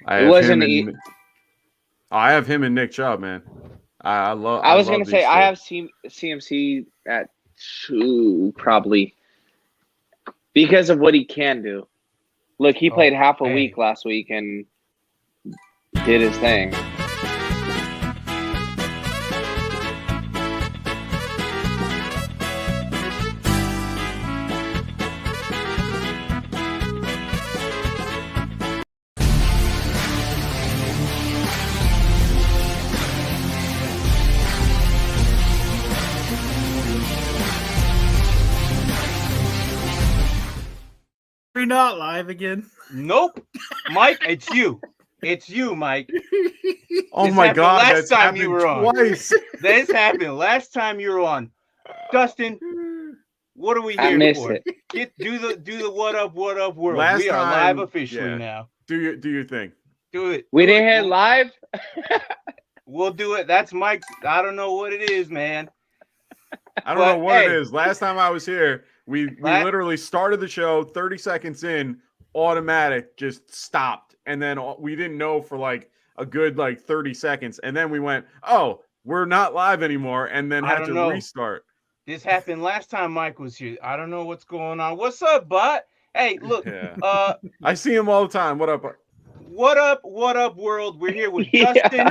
I have him and Nick Chubb, man. I was love gonna say these I two. have CMC at 2 probably because of what he can do. Look, he played half a week last week and did his thing. We're not live again. Nope. Mike, it's you. It's you, Mike. Oh This my happened God, last that's time happened you were on. twice. This happened last time you were on. Dustin, what are we I here missed for? it. Do the what up world. Last we are time, live officially now. Do your thing. Do it. We Do didn't it. hit live. We'll do it. That's Mike's. I don't know what it is, man. I don't know what it is. Last time I was here, we literally started the show 30 seconds in, automatic, just stopped. And then we didn't know for like a good 30 seconds. And then we went, oh, we're not live anymore. And then had to restart. This happened last time Mike was here. I don't know what's going on. What's up, bot? Hey, look. Yeah. I see him all the time. What up? What up, world? We're here with Dustin.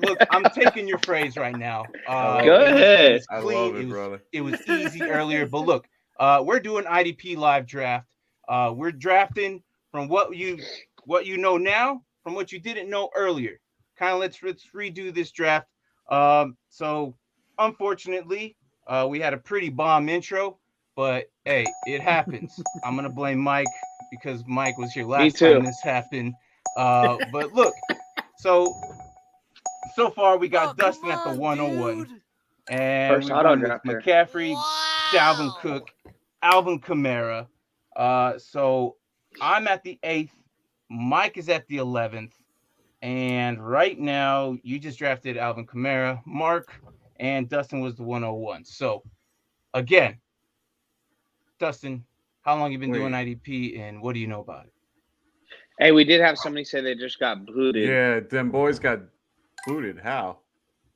Look, I'm taking your phrase right now. Go ahead. I love it, brother. It was easy earlier, but look, we're doing IDP live draft. We're drafting from what you know now, from what you didn't know earlier. Kind of let's redo this draft. So unfortunately, we had a pretty bomb intro, but hey, it happens. I'm gonna blame Mike because Mike was here last time this happened. But look, so far we got Dustin at the 101, and First auto drafter. McCaffrey, Dalvin Cook, Alvin Kamara. So I'm at the 8th. Mike is at the 11th, and right now you just drafted Alvin Kamara, Mark, and Dustin was the 101. So again, Dustin, how long you been doing IDP, and what do you know about it? Hey, we did have somebody say they just got booted. Yeah, them boys got booted. How?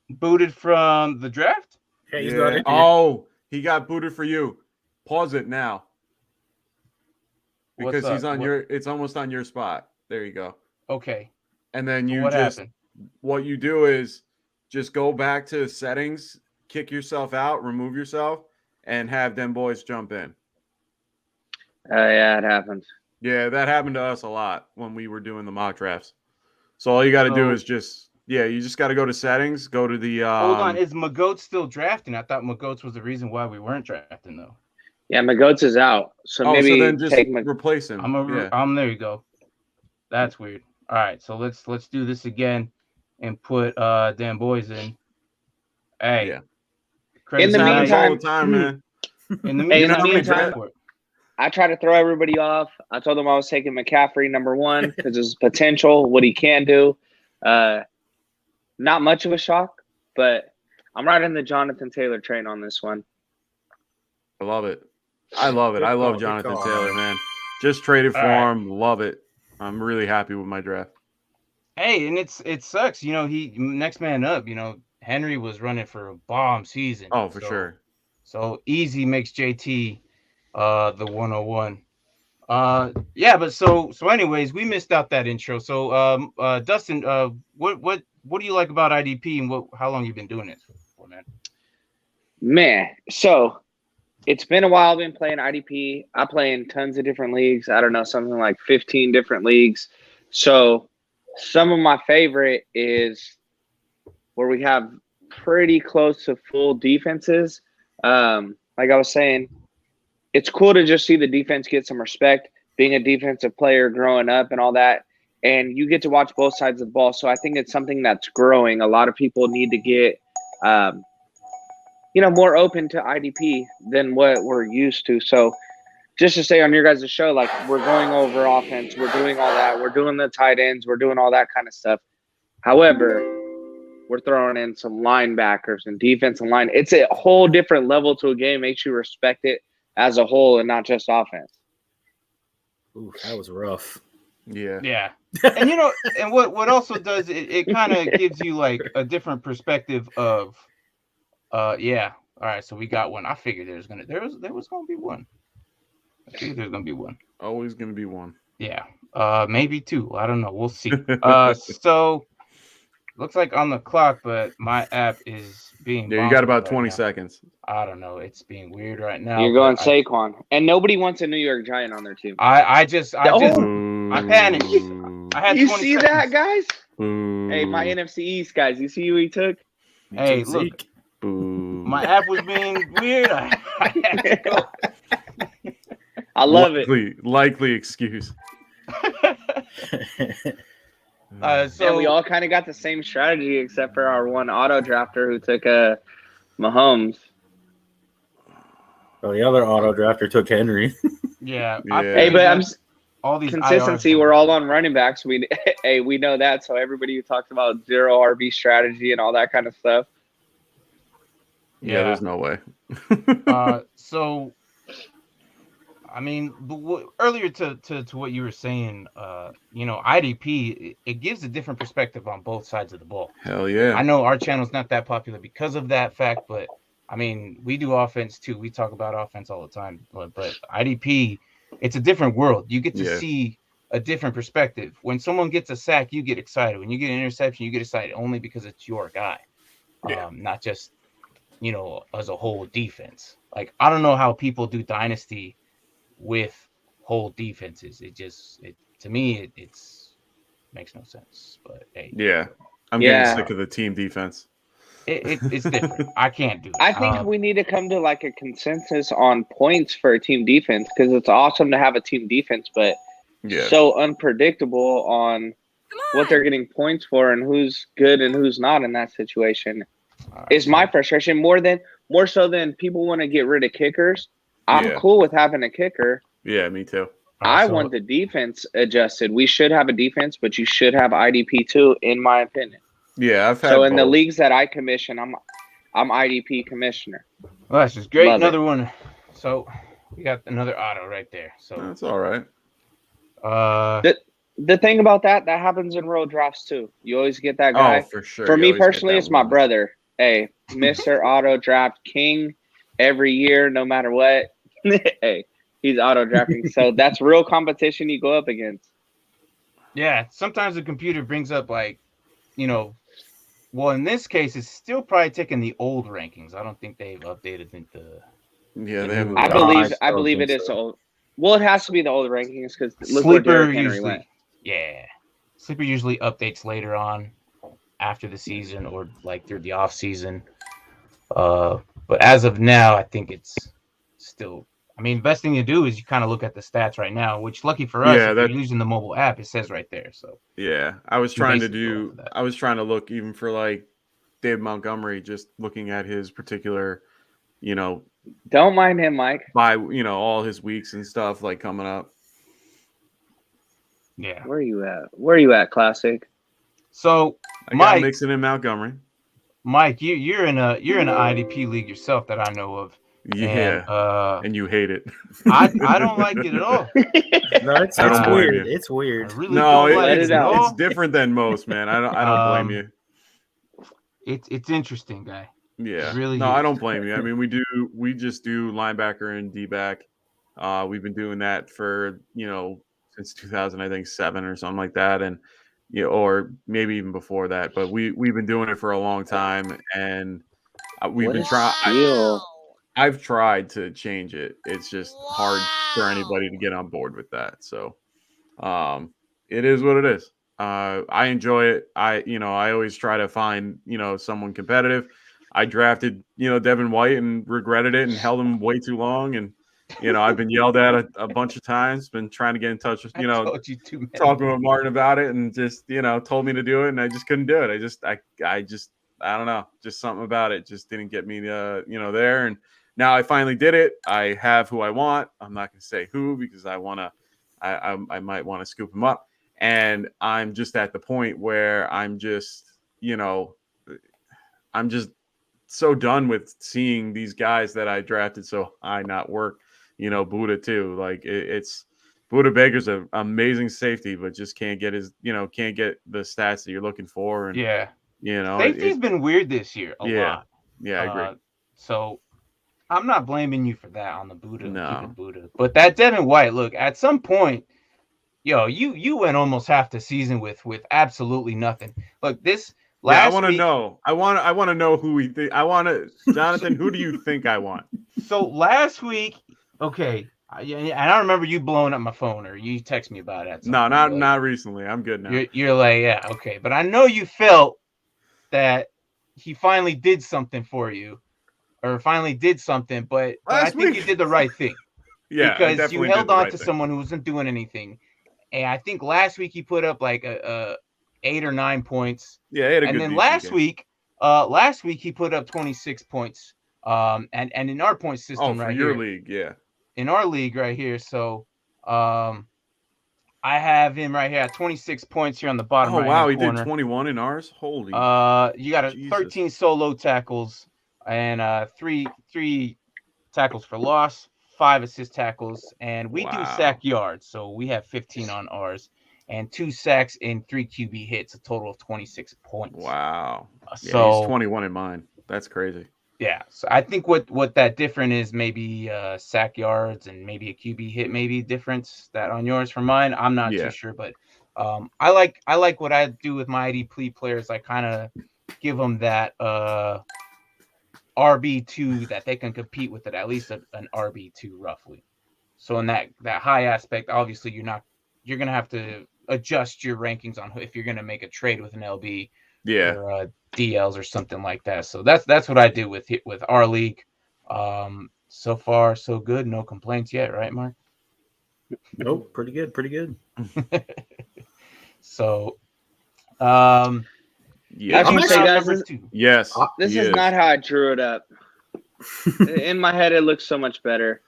Booted from the draft? Yeah. Oh, he got booted for you. Pause it now. Because he's on it's almost on your spot. There you go. Okay. And then happened? What you do is just go back to settings, kick yourself out, remove yourself, and have them boys jump in. Yeah, it happens. Yeah, that happened to us a lot when we were doing the mock drafts. So all you got to do is you just got to go to settings, go to the. Hold on, is Magoats still drafting? I thought Magoats was the reason why we weren't drafting though. Yeah, Magoats is out, so maybe then just replace him. There you go. That's weird. All right, so let's do this again and put Dan Boys in. Hey, yeah. In the meantime, all the time, man. In the meantime, I tried to throw everybody off. I told them I was taking McCaffrey number 1 because his potential, what he can do. Not much of a shock, but I'm riding the Jonathan Taylor train on this one. I love it. I love Jonathan Taylor, man. Just traded for him. Love it. I'm really happy with my draft. Hey, and it sucks. You know, he next man up. You know, Henry was running for a bomb season. Oh, for sure. So easy makes JT the 101. Yeah, but so anyways, we missed out that intro. So Dustin, what do you like about IDP and how long you been doing it for, man? Man, so it's been a while I've been playing IDP. I play in tons of different leagues. I don't know, something like 15 different leagues. So some of my favorite is where we have pretty close to full defenses. Like I was saying, it's cool to just see the defense get some respect, being a defensive player growing up and all that. And you get to watch both sides of the ball. So I think it's something that's growing. A lot of people need to get, more open to IDP than what we're used to. So just to say on your guys' show, like we're going over offense, we're doing all that. We're doing the tight ends. We're doing all that kind of stuff. However, we're throwing in some linebackers and defensive line. It's a whole different level to a game. Makes you respect it as a whole and not just offense. Ooh, that was rough. Yeah. And and what also does it kind of gives you like a different perspective of yeah. All right, so we got one. I figured there was gonna be one. I figured there's gonna be one. Always gonna be one. Yeah. Maybe two. I don't know. We'll see. So looks like on the clock, but my app is being you got about right 20 now. seconds. I don't know. It's being weird right now. You're going Saquon, and nobody wants a New York Giant on their team. I panicked. I had you 20 see seconds. that, guys? Boo. Hey, my NFC East guys. You see who he took? Hey, look. Boo. My app was being weird. I had to go. I love it. Likely excuse. So we all kind of got the same strategy, except for our one auto drafter who took Mahomes. Well, the other auto drafter took Henry. Yeah. Hey, but all these consistency. We're all on running backs. We know that. So everybody who talks about zero RB strategy and all that kind of stuff. Yeah, there's no way. So, I mean, earlier to what you were saying, IDP, it gives a different perspective on both sides of the ball. Hell yeah. I know our channel's not that popular because of that fact, but I mean, we do offense too. We talk about offense all the time, but IDP, it's a different world. You get to see a different perspective. When someone gets a sack, you get excited. When you get an interception, you get excited only because it's your guy, not just as a whole defense. Like, I don't know how people do dynasty with whole defenses. To me, it's makes no sense. But hey, I'm getting sick of the team defense. It's different. I can't do it. I think we need to come to like a consensus on points for a team defense, because it's awesome to have a team defense, but so unpredictable on what they're getting points for and who's good and who's not in that situation. Is my frustration more so than people want to get rid of kickers. I'm cool with having a kicker. Yeah, me too. I want the defense adjusted. We should have a defense, but you should have IDP too, in my opinion. Yeah, I've had so in both. the leagues that I commission, I'm IDP commissioner. Well, that's just great. Another one. So we got another auto right there. So that's all right. The thing about that happens in road drafts too. You always get that guy. Oh, for sure. For me personally, it's my brother. Hey, Mr. Auto Draft King every year, no matter what. Hey, he's auto drafting. So that's real competition you go up against. Yeah, sometimes the computer brings up well, in this case, it's still probably taking the old rankings. I don't think they've updated the. Yeah, they haven't. I believe it is old. Well, it has to be the old rankings because look where Derrick Henry went. Yeah, Sleeper usually updates later on after the season or like through the off season. But as of now, I think it's still. I mean, best thing to do is you kind of look at the stats right now, which lucky for us, if you're using the mobile app, it says right there. So I was trying to look even for like Dave Montgomery, just looking at his particular, Don't mind him, Mike. By all his weeks and stuff like coming up. Yeah. Where are you at, Classic? So Mike, mixing in Montgomery. Mike, you're in an IDP league yourself that I know of. Yeah, and you hate it. I don't like it at all. No, it's weird. It's weird. It's different than most, man. I don't blame you. It's interesting, guy. Yeah, really. I don't blame you. I mean, we just do linebacker and D-back. We've been doing that for since 2007 or something like that, and or maybe even before that. But we've been doing it for a long time, and we've been trying. I've tried to change it. It's just hard for anybody to get on board with that. So, it is what it is. I enjoy it. I always try to find, someone competitive. I drafted, Devin White and regretted it and held him way too long. And, I've been yelled at a bunch of times, been trying to get in touch with, talking with Martin about it and just, told me to do it. And I just couldn't do it. I don't know, just something about it just didn't get me, there. And now I finally did it. I have who I want. I'm not going to say who because I might want to scoop him up. And I'm just at the point where I'm just so done with seeing these guys that I drafted so high not work, Buddha too. Like it's Buda Baker's an amazing safety, but just can't get can't get the stats that you're looking for. And safety's been weird this year a lot. Yeah, I agree. So I'm not blaming you for that on the Buda. No. Buda. But that Devin White, look, at some point, you went almost half the season with absolutely nothing. Look, this last I want to week, know. I want to know who we think. I want to, Jonathan. Who do you think I want? So last week, okay, and I remember you blowing up my phone or you text me about it. No, not recently. I'm good now. You're like, yeah, okay, but I know you felt that he finally did something for you, or finally did something, but I think you did the right thing. Yeah, because you held on to someone who wasn't doing anything, and I think last week he put up like a 8 or 9 points. Yeah, he had a and good then game. last week he put up 26 points. And in our point system for right your here, league, yeah, in our league right here, so I have him right here at 26 points here on the bottom. Oh wow, he corner. did 21 in ours. Holy. You got 13 solo tackles and three tackles for loss, 5 assist tackles, and we do sack yards, so we have 15 on ours, and 2 sacks and 3 QB hits, a total of 26 points. Wow. So he's 21 in mine. That's crazy. Yeah, so I think what that different is maybe sack yards and maybe a QB hit, maybe difference that on yours from mine. I'm not too sure, but I like what I do with my IDP players. I kind of give them that RB2 that they can compete with it, at least an RB2 roughly. So in that high aspect, obviously you're gonna have to adjust your rankings on if you're gonna make a trade with an LB. Yeah. Or DLs or something like that. So that's what I do with our league. So far so good, no complaints yet, right, Mark? Nope, pretty good. So yeah, I'm say, guys, yes. This is not how I drew it up. In my head it looks so much better.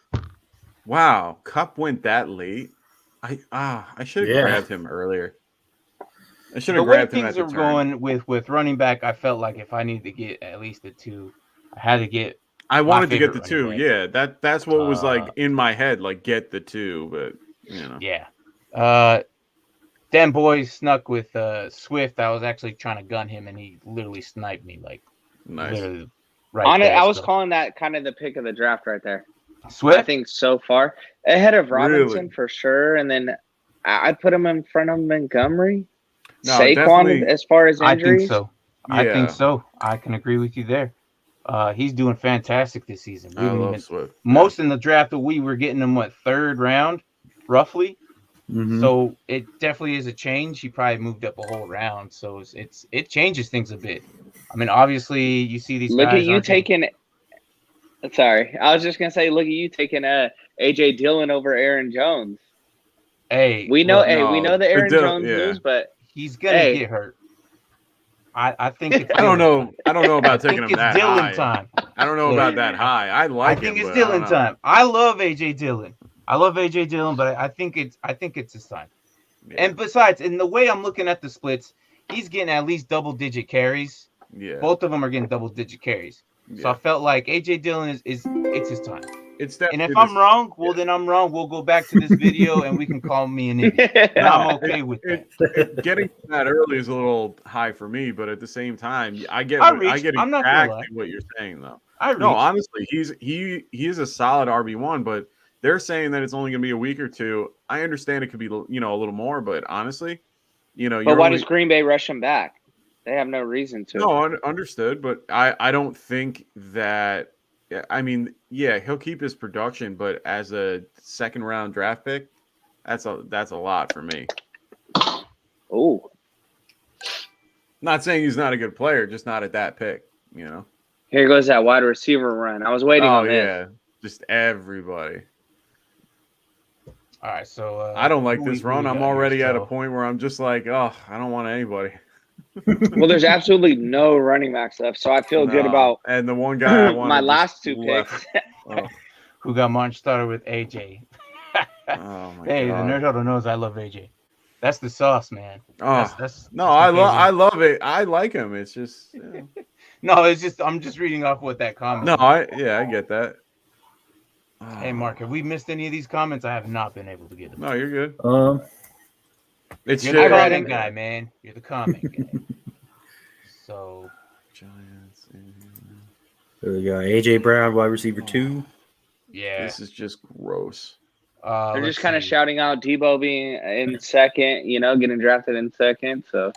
Wow, Cup went that late. I should have grabbed him earlier. I should have grabbed him at the turn. The way things are going with running back, I felt like if I needed to get at least a 2, I had to get. I wanted to get the 2. Yeah, that's what was like in my head, like get the 2, but Yeah. Dan Boy snuck with Swift. I was actually trying to gun him, and he literally sniped me like literally right on it. there, I was calling that kind of the pick of the draft right there. Swift, I think so far ahead of Robinson for sure, and then I'd put him in front of Montgomery. No, Saquon definitely. As far as injuries? I think so. I can agree with you there. He's doing fantastic this season. I love Swift. Most in the draft that we were getting him 3rd round, roughly. Mm-hmm. So it definitely is a change. He probably moved up a whole round, so it changes things a bit. I mean, obviously you see these. Look guys at you taking. Sorry, I was just gonna say, look at you taking AJ Dillon over Aaron Jones. Hey, we know that Aaron Jones lose, but he's gonna get hurt. I think it's I don't know about taking him that high. Time. I don't know about that high. I think it's Dillon time. I love AJ Dillon. But I think it's his time. Yeah. And besides, in the way I'm looking at the splits, he's getting at least double-digit carries. Yeah. Both of them are getting double-digit carries. Yeah. So I felt like AJ Dillon it's his time. And if I'm wrong, then I'm wrong. We'll go back to this video and we can call me an idiot. I'm okay with that. Getting that early is a little high for me, but at the same time, I get exactly what you're saying though. No, honestly, he is a solid RB1, but they're saying that it's only going to be a week or 2. I understand it could be a little more, but honestly, But why does Green Bay rush him back? They have no reason to. No, understood, but I don't think that. I mean, yeah, he'll keep his production, but as a 2nd round draft pick, that's a lot for me. Oh, not saying he's not a good player, just not at that pick. Here goes that wide receiver run. I was waiting on this. Yeah, just everybody. All right, so I don't like this run. I'm already at a point where I'm just like, I don't want anybody. Well, there's absolutely no running backs left, so I feel good about. And the one guy I wanted my last 2 picks. Who got March started with AJ? Oh my hey, God. The Nerd Huddle knows I love AJ. That's the sauce, man. That's I love it. I like him. It's just no. It's just I'm just reading off what that comment. No, I get that. Hey, Mark, have we missed any of these comments? I have not been able to get them. No, you're good. You're the comment guy, man. You're the comment guy. So, Giants. There we go. AJ Brown, wide receiver 2. Yeah. This is just gross. They're just kind of shouting out Debo being in second, getting drafted in second. So,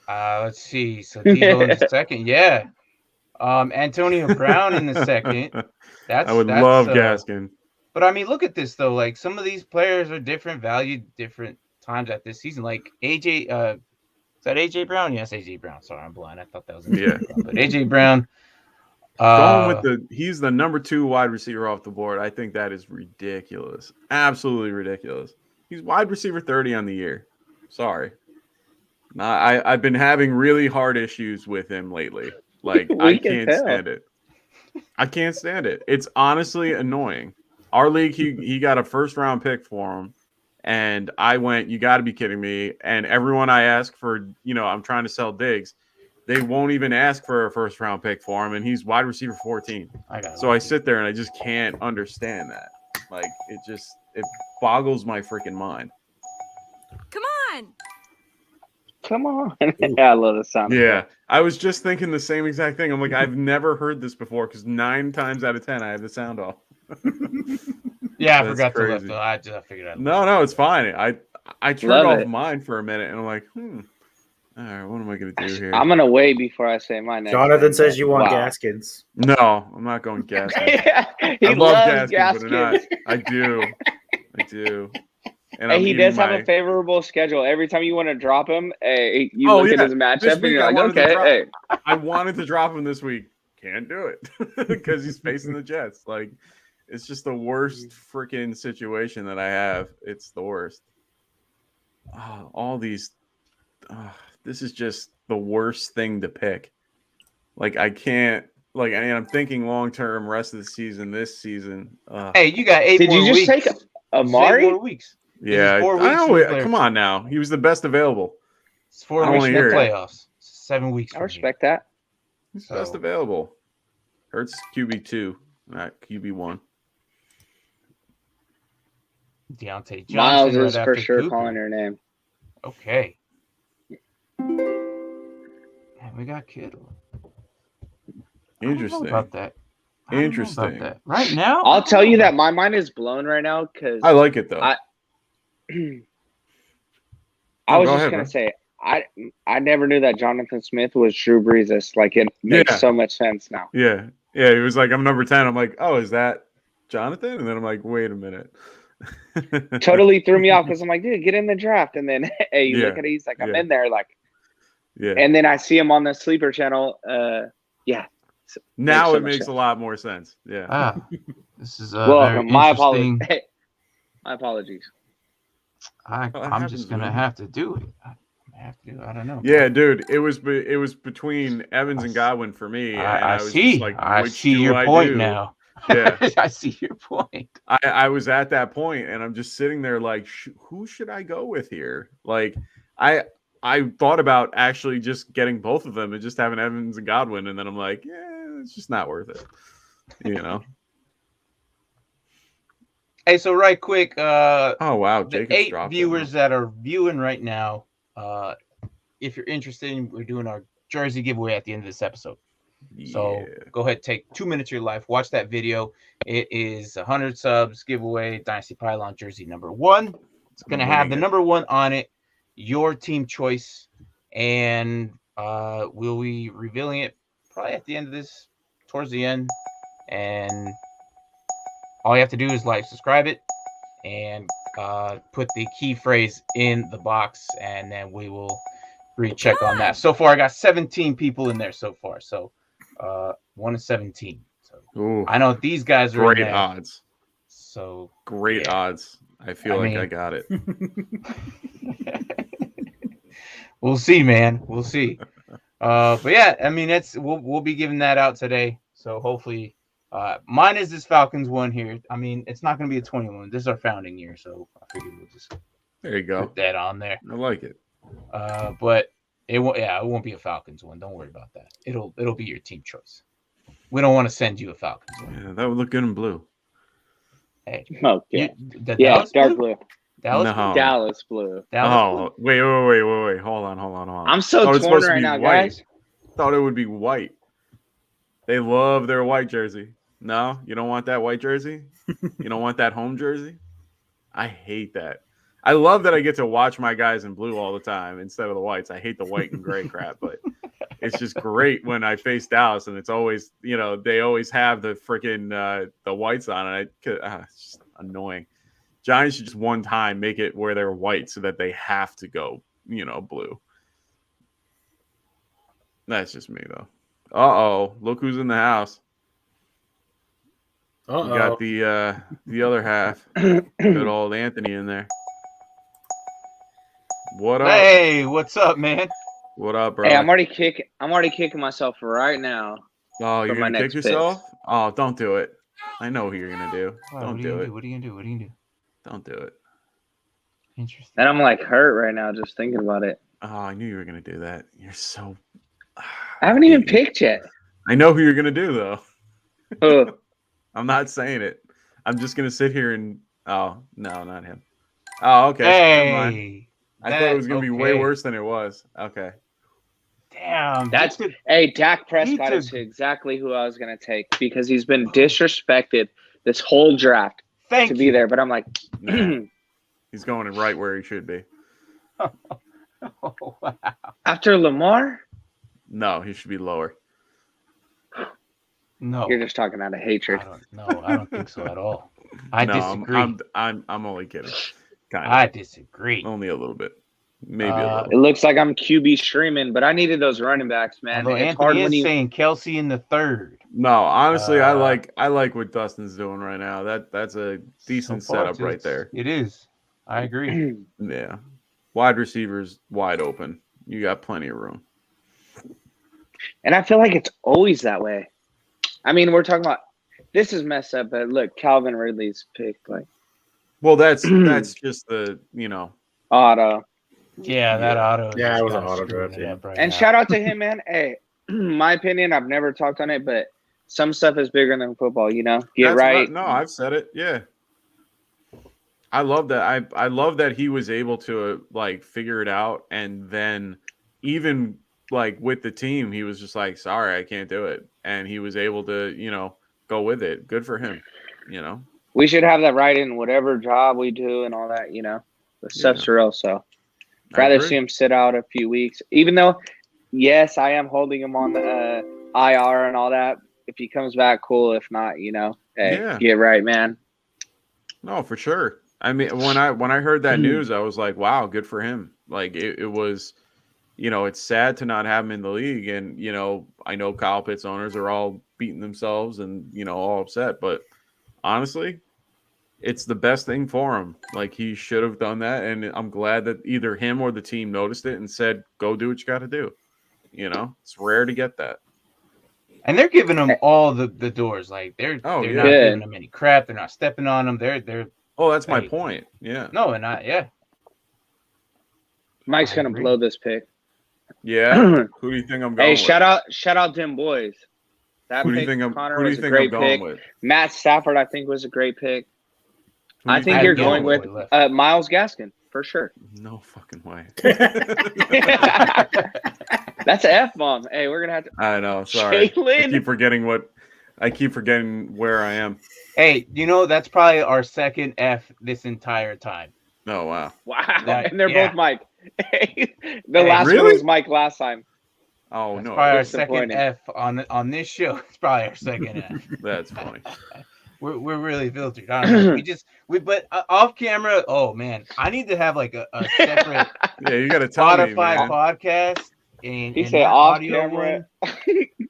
let's see. So Debo in the second, yeah. Antonio Brown in the second. I would love Gaskin. But I mean, look at this though. Like some of these players are different, valued different times at this season. Like AJ, is that AJ Brown? Yes, AJ Brown. Sorry, I'm blind. I thought that was Brown, but AJ Brown. Going with he's the number 2 wide receiver off the board. I think that is ridiculous. Absolutely ridiculous. He's wide receiver 30 on the year. Sorry. I've been having really hard issues with him lately. Like I can't stand it. I can't stand it. It's honestly annoying. Our league, he got a first round pick for him. And I went, you got to be kidding me. And everyone I ask for, I'm trying to sell Diggs. They won't even ask for a first round pick for him, and he's wide receiver 14. So I sit there and I just can't understand that. Like it boggles my freaking mind. Come on. Yeah, I love the sound. Yeah, I was just thinking the same exact thing. I'm like, I've never heard this before because 9 times out of 10 I have the sound off. Yeah, I forgot to left. I just figured out. No, it's fine. I turned off mine for a minute and I'm like, all right, what am I going to do here? I'm going to wait before I say my next. Jonathan says you want Gaskins. No, I'm not going Gaskins. I love Gaskins, but not. I do. And he does have a favorable schedule. Every time you want to drop him, you look at his matchup and you're like, okay. I wanted to drop him this week. Can't do it because he's facing the Jets. Like, it's just the worst freaking situation that I have. It's the worst. All these. This is just the worst thing to pick. Like I can't. Like I'm thinking long term, rest of the season, this season. Hey, you got 8 more weeks. Did you just take Amari? 8 more weeks. Yeah, I know. Come on now, he was the best available. It's 4 weeks in the playoffs. 7 weeks. I respect that. He's best available. Hurts QB2, not QB1. Deontay Johnson. Miles is for sure Cooper. Calling her name. Okay. Man, we got Kittle. Interesting. About that. Interesting. That. Right now, I'll tell you that my mind is blown right now because I like it though. I was just gonna say I never knew that Jonathan Smith was Drew Brees. Like it makes so much sense now. Yeah. He was like, I'm number 10. I'm like, oh, is that Jonathan? And then I'm like, wait a minute. Totally threw me off because I'm like, dude, get in the draft. And then you look at it, he's like, I'm in there, like, And then I see him on the sleeper channel. Now it makes a lot more sense. Yeah. This is my apologies. My apologies. I'm just gonna have to do it. I don't know. Yeah, dude. It was between Evans and Godwin for me. I see. Like, I see your point now. Yeah, I see your point. I was at that point, and I'm just sitting there like, who should I go with here? Like, I thought about actually just getting both of them and just having Evans and Godwin, and then I'm like, it's just not worth it. Hey, so right quick. Oh wow, the 8 viewers that are viewing right now. If you're interested, we're doing our jersey giveaway at the end of this episode. So go ahead, take 2 minutes of your life, watch that video. It is 100 subs giveaway, Dynasty Pylon jersey number 1. It's going to have the number 1 on it, your team choice, and we'll be revealing it probably at the end of this, towards the end. And all you have to do is subscribe it, and put the key phrase in the box, and then we will recheck on that. So far, I got 17 people in there so far. So 1 to 17. So I know these guys are great odds. So great odds. I feel like I got it. We'll see, man. We'll see. But yeah, I mean, we'll be giving that out today. So hopefully. Mine is this Falcons one here. I mean, it's not going to be a 21. This is our founding year, so I figured we'll just there you go. Put that on there. I like it. But it won't be a Falcons one. Don't worry about that. It'll be your team choice. We don't want to send you a Falcons. Yeah, that would look good in blue. Hey, Oh, yeah. the Yeah, Dallas dark blue? blue. Dallas No. blue? Dallas blue. Dallas blue? Wait. Hold on. I'm so Thought it's torn supposed to right be now, white. guys. Thought it would be white. They love their white jersey. No, you don't want that white jersey? You don't want that home jersey? I hate that. I love that I get to watch my guys in blue all the time instead of the whites. I hate the white and gray crap, but it's just great when I face Dallas and it's always, they always have the freaking the whites on it. It's just annoying. Giants should just one time make it where they're white so that they have to go, blue. That's just me though. Uh-oh, look who's in the house. We got the other half. Good old Anthony in there. What up? Hey, what's up, man? What up, bro? Hey, I'm already kicking myself right now. Oh, you're gonna kick yourself? Pick. Oh, don't do it. I know what you're gonna do. Don't do it. What are you gonna do? Don't do it. Interesting. And I'm like hurt right now just thinking about it. Oh, I knew you were gonna do that. You're so. I haven't even picked yet. I know who you're gonna do though. Who? I'm not saying it. I'm just gonna sit here and. Oh no, not him. Oh, okay. Hey. I thought it was gonna be way worse than it was. Okay. Damn. Hey, Dak Prescott is exactly who I was gonna take because he's been disrespected this whole draft to be there. But I'm like, nah, he's going right where he should be. Oh, wow. After Lamar? No, he should be lower. No, you're just talking out of hatred. I don't think so at all. I disagree. I'm only kidding. Kind of. I disagree. Only a little bit. Maybe a little. It looks like I'm QB streaming, but I needed those running backs, man. Although it's Anthony hard is when saying Kelsey in the third. No, honestly, I like what Dustin's doing right now. That's a decent setup right there. It is. I agree. Yeah. Wide receivers wide open. You got plenty of room. And I feel like it's always that way. I mean, we're talking about this is messed up, but look, Calvin Ridley's pick, like. Well, that's just the auto. Yeah, that auto. Yeah, it was an auto draft. Yeah. And shout out to him, man. Hey, my opinion, I've never talked on it, but some stuff is bigger than football. Get right. No, I've said it. Yeah. I love that. I love that he was able to figure it out, and then even with the team, he was just like, "Sorry, I can't do it," and he was able to go with it. Good for him. We should have that right in whatever job we do and all that. The stuff's real. So rather see him sit out a few weeks, even though, yes, I am holding him on the IR and all that. If he comes back, cool. If not, hey, get right, man. No, for sure. I mean, when I heard that news, I was like, wow, good for him. It was, it's sad to not have him in the league. And, I know Kyle Pitts owners are all beating themselves and, all upset. But honestly, it's the best thing for him. He should have done that. And I'm glad that either him or the team noticed it and said, go do what you got to do. It's rare to get that. And they're giving them all the doors. They're not giving them any crap. They're not stepping on them. They're. Oh, that's my point. Yeah. No, and not. Yeah. Mike's gonna blow this pick. Yeah. Who do you think I'm going with? Hey, shout out them boys. That who do pick, you think Connor, was a great pick. With? Matt Stafford, I think, was a great pick. I think you're going with Myles Gaskin for sure. No fucking way. That's an F-bomb. Hey, we're gonna have to. I know. Sorry. Jalen. I keep forgetting where I am. Hey, that's probably our second F this entire time. Oh, wow. Wow. And they're both Mike. The last one was Mike last time. Oh, that's no. Probably our second F on this show. It's probably our second F. That's funny. We're really filtered. I don't know. But off camera, oh, man. I need to have a separate yeah, you got to tell me, Spotify man. podcast. And he said off camera.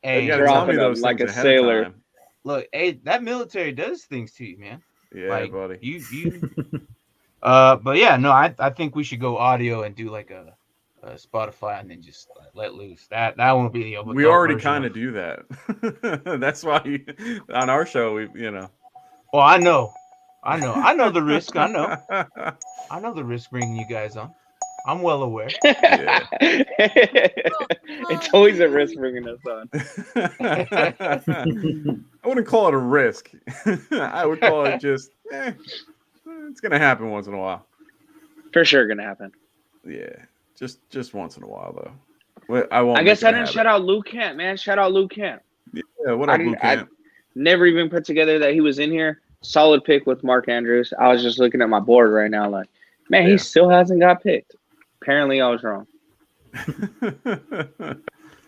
Hey, you got to tell me those like things a sailor. Look, hey, that military does things to you, man. Yeah, buddy. You but yeah, no, I think we should go audio and do a Spotify and then just let loose. That won't be the. We already kind of do that. That's why on our show we. Well, I know the risk. I know the risk bringing you guys on. I'm well aware. Yeah. It's always a risk bringing us on. I wouldn't call it a risk. I would call it just, it's gonna happen once in a while. For sure, gonna happen. Yeah, just once in a while though. I won't. I guess I didn't shout out Luke Kent, man. Shout out Luke Kent. Yeah, what up, Luke Kent? Never even put together that he was in here. Solid pick with Mark Andrews. I was just looking at my board right now, like, man, he still hasn't got picked. Apparently, I was wrong.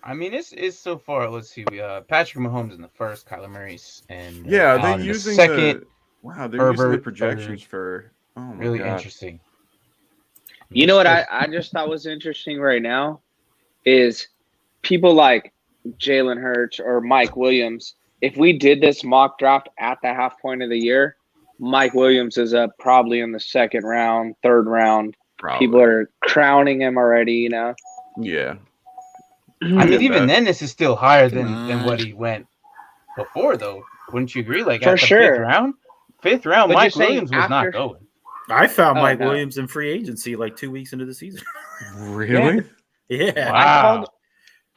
I mean, it's so far. Let's see. Patrick Mahomes in the first, Kyler Murray's, and they're using the second. Wow, they're using the projections for. Oh my really God. Interesting. You know what I just thought was interesting right now is people like Jalen Hurts or Mike Williams. If we did this mock draft at the half point of the year, Mike Williams is up probably in the second round, third round. Probably. People are crowning him already, you know? Yeah. I mean, even then, this is still higher than what he went before, though. Wouldn't you agree? Like, for at the sure. Fifth round, But Mike Williams was not going. I found Mike Williams in free agency like 2 weeks into the season. Really? Yeah. Wow.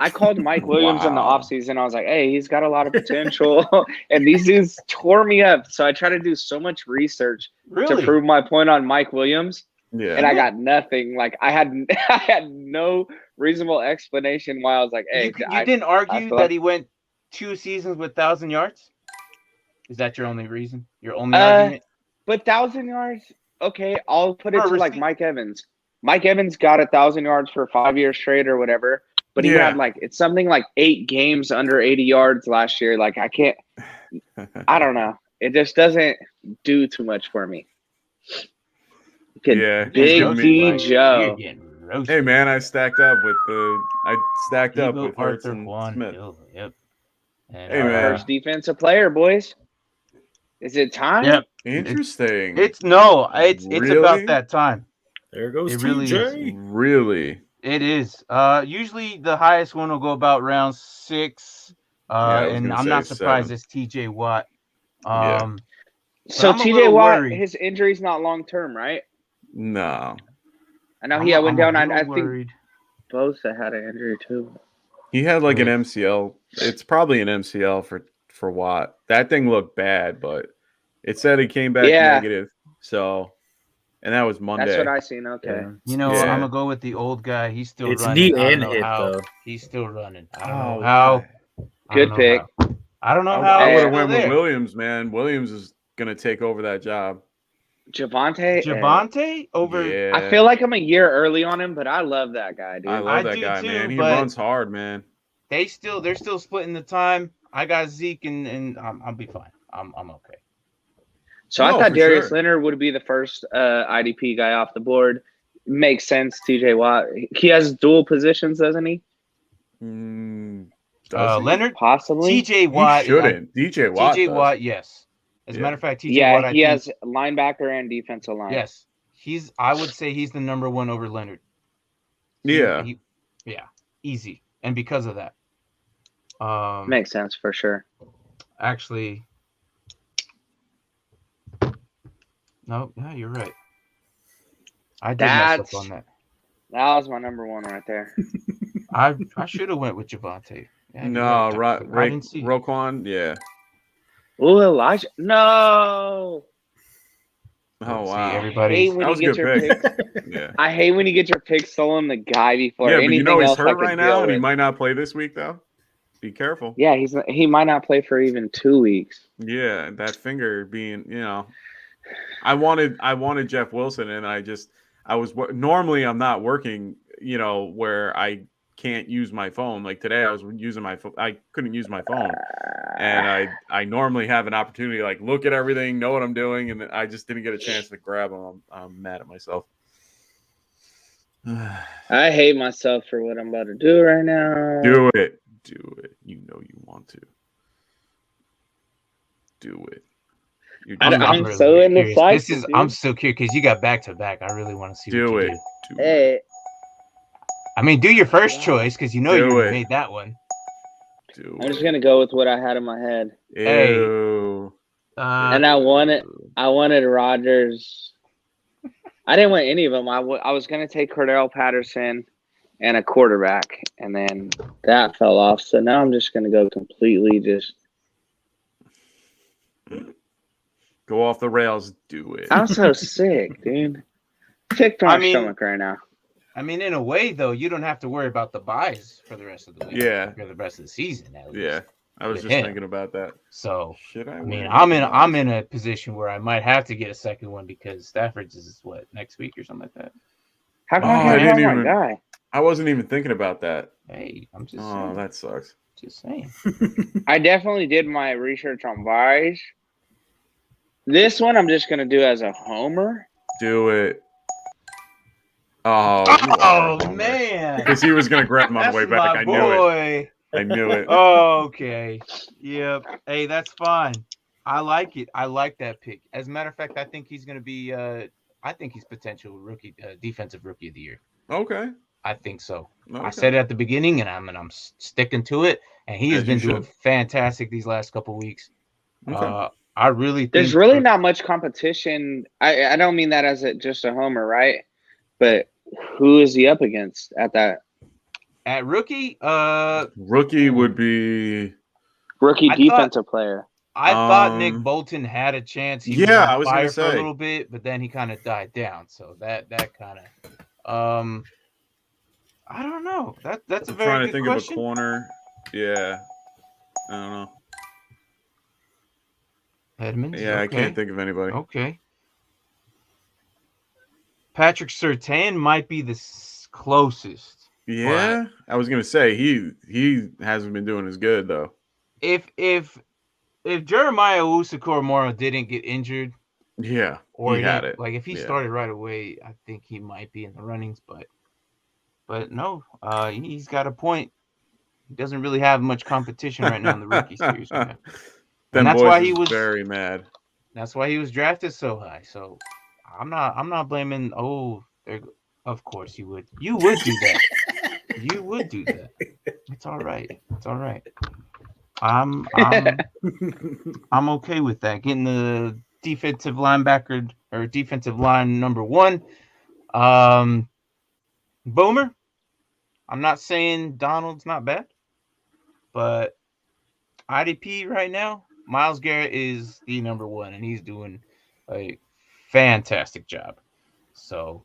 I called Mike Williams in the offseason. I was like, hey, he's got a lot of potential. And these dudes tore me up. So I tried to do so much research to prove my point on Mike Williams. Yeah. And I got nothing. Like I had no reasonable explanation why I was like, hey. You didn't argue that he went 2 seasons with 1,000 yards? Is that your only reason? Your only argument? But 1,000 yards, okay, I'll put it to like Mike Evans. Mike Evans got 1,000 yards for 5 years straight or whatever. But he had it's something like 8 games under 80 yards last year. Like I don't know. It just doesn't do too much for me. Yeah. Big D Joe. Hey man, I stacked up with Arthur and Smith. Yep. And hey man, first defensive player, boys. Is it time? Yep. Interesting. It's about that time. There goes it really TJ. Really? It is. Usually the highest one will go about round 6. And I'm not surprised 7. it's TJ Watt. So TJ Watt, his injury's not long term, right? No. I know he went down. I think Bosa had an injury too. He had like an MCL. It's probably an MCL for Watt. That thing looked bad, but it said he came back negative. So, and that was Monday. That's what I seen. Okay. You know, I'm gonna go with the old guy. He's still running. Knee and hip though. He's still running. I don't know how. Good pick. I don't know how. I would have went with Williams, man. Williams is gonna take over that job. Javonte over. Yeah. I feel like I'm a year early on him, but I love that guy, dude. I love that guy, man. He runs hard, man. They're still splitting the time. I got Zeke, and I'll be fine. I'm okay. So I thought Darius Leonard would be the first IDP guy off the board. Makes sense. TJ Watt. He has dual positions, doesn't he? Leonard, possibly. TJ Watt shouldn't. DJ Watt. TJ Watt, yes. As a matter of fact, TJ Watt. He has linebacker and defensive line. Yes, I would say he's the number 1 over Leonard. Yeah. Easy, and because of that, makes sense for sure. Actually, no, you're right. I did mess up on that. That was my number 1 right there. I should have went with Javonte. Yeah, no, right. Roquan, yeah. Oh, Elijah, no. Oh wow! Everybody, that was a good pick. Yeah. I hate when you get your pick stolen the guy before. Yeah, but anything you know he's else hurt right now, and he might not play this week though. Be careful. Yeah, he might not play for even 2 weeks. Yeah, that finger being, I wanted Jeff Wilson, and I was normally I'm not working, where I can't use my phone. Like today, I was using my phone. I couldn't use my phone, and I normally have an opportunity to like look at everything, know what I'm doing, and I just didn't get a chance to grab them. I'm mad at myself. I hate myself for what I'm about to do right now. Do it. You know you want to. Do it. I'm really so in the fight. I'm so curious because you got back to back. I really want to see. Do it. Hey. I mean, do your first choice because you made that one. I'm just gonna go with what I had in my head. Ew. And I wanted Rodgers. I didn't want any of them. I was going to take Cordell Patterson and a quarterback, and then that fell off. So now I'm just going to go completely just go off the rails. Do it. I'm so sick, dude. Sick to my stomach right now. I mean, in a way, though, you don't have to worry about the buys for the rest of the week. Yeah. For the rest of the season, at least. Yeah. I was just thinking about that. So, I mean, I'm in a position where I might have to get a second one because Stafford's is what, next week or something like that. How come I can't find my guy? I wasn't even thinking about that. Hey, I'm just saying. That sucks. Just saying. I definitely did my research on buys. This one I'm just gonna do as a homer. Do it. Oh man! Because he was gonna grab him on the way back. I knew it. I knew it. Okay. Yep. Hey, that's fine. I like it. I like that pick. As a matter of fact, I think he's going to be. I think he's potential rookie, defensive rookie of the year. Okay. I think so. Okay. I said it at the beginning, and I'm sticking to it. And he has been doing fantastic these last couple of weeks. Okay. I really think there's really not much competition. I don't mean that as just a homer, right? But who is he up against at that? At rookie, rookie would be rookie defensive player. I thought Nick Bolton had a chance. He was I was going to say for a little bit, but then he kind of died down. So that kind of, I don't know. That's a very good question. Trying to think of a corner. Yeah, I don't know. Edmonds. Yeah, okay. I can't think of anybody. Okay. Patrick Surtain might be the closest. Yeah, I was gonna say he hasn't been doing as good though. If Jeremiah Owusu-Koramoah didn't get injured, or he had it. Like if he started right away, I think he might be in the runnings. But no, he's got a point. He doesn't really have much competition right now in the rookie series. And that's why he was very mad. That's why he was drafted so high. So I'm not blaming. Of course you would. You would do that. You would do that. It's all right. It's all right. I'm okay with that. Getting the defensive linebacker or defensive line number 1. Boomer. I'm not saying Donald's not bad, but IDP right now, Myles Garrett is the number 1, and he's doing a fantastic job. So.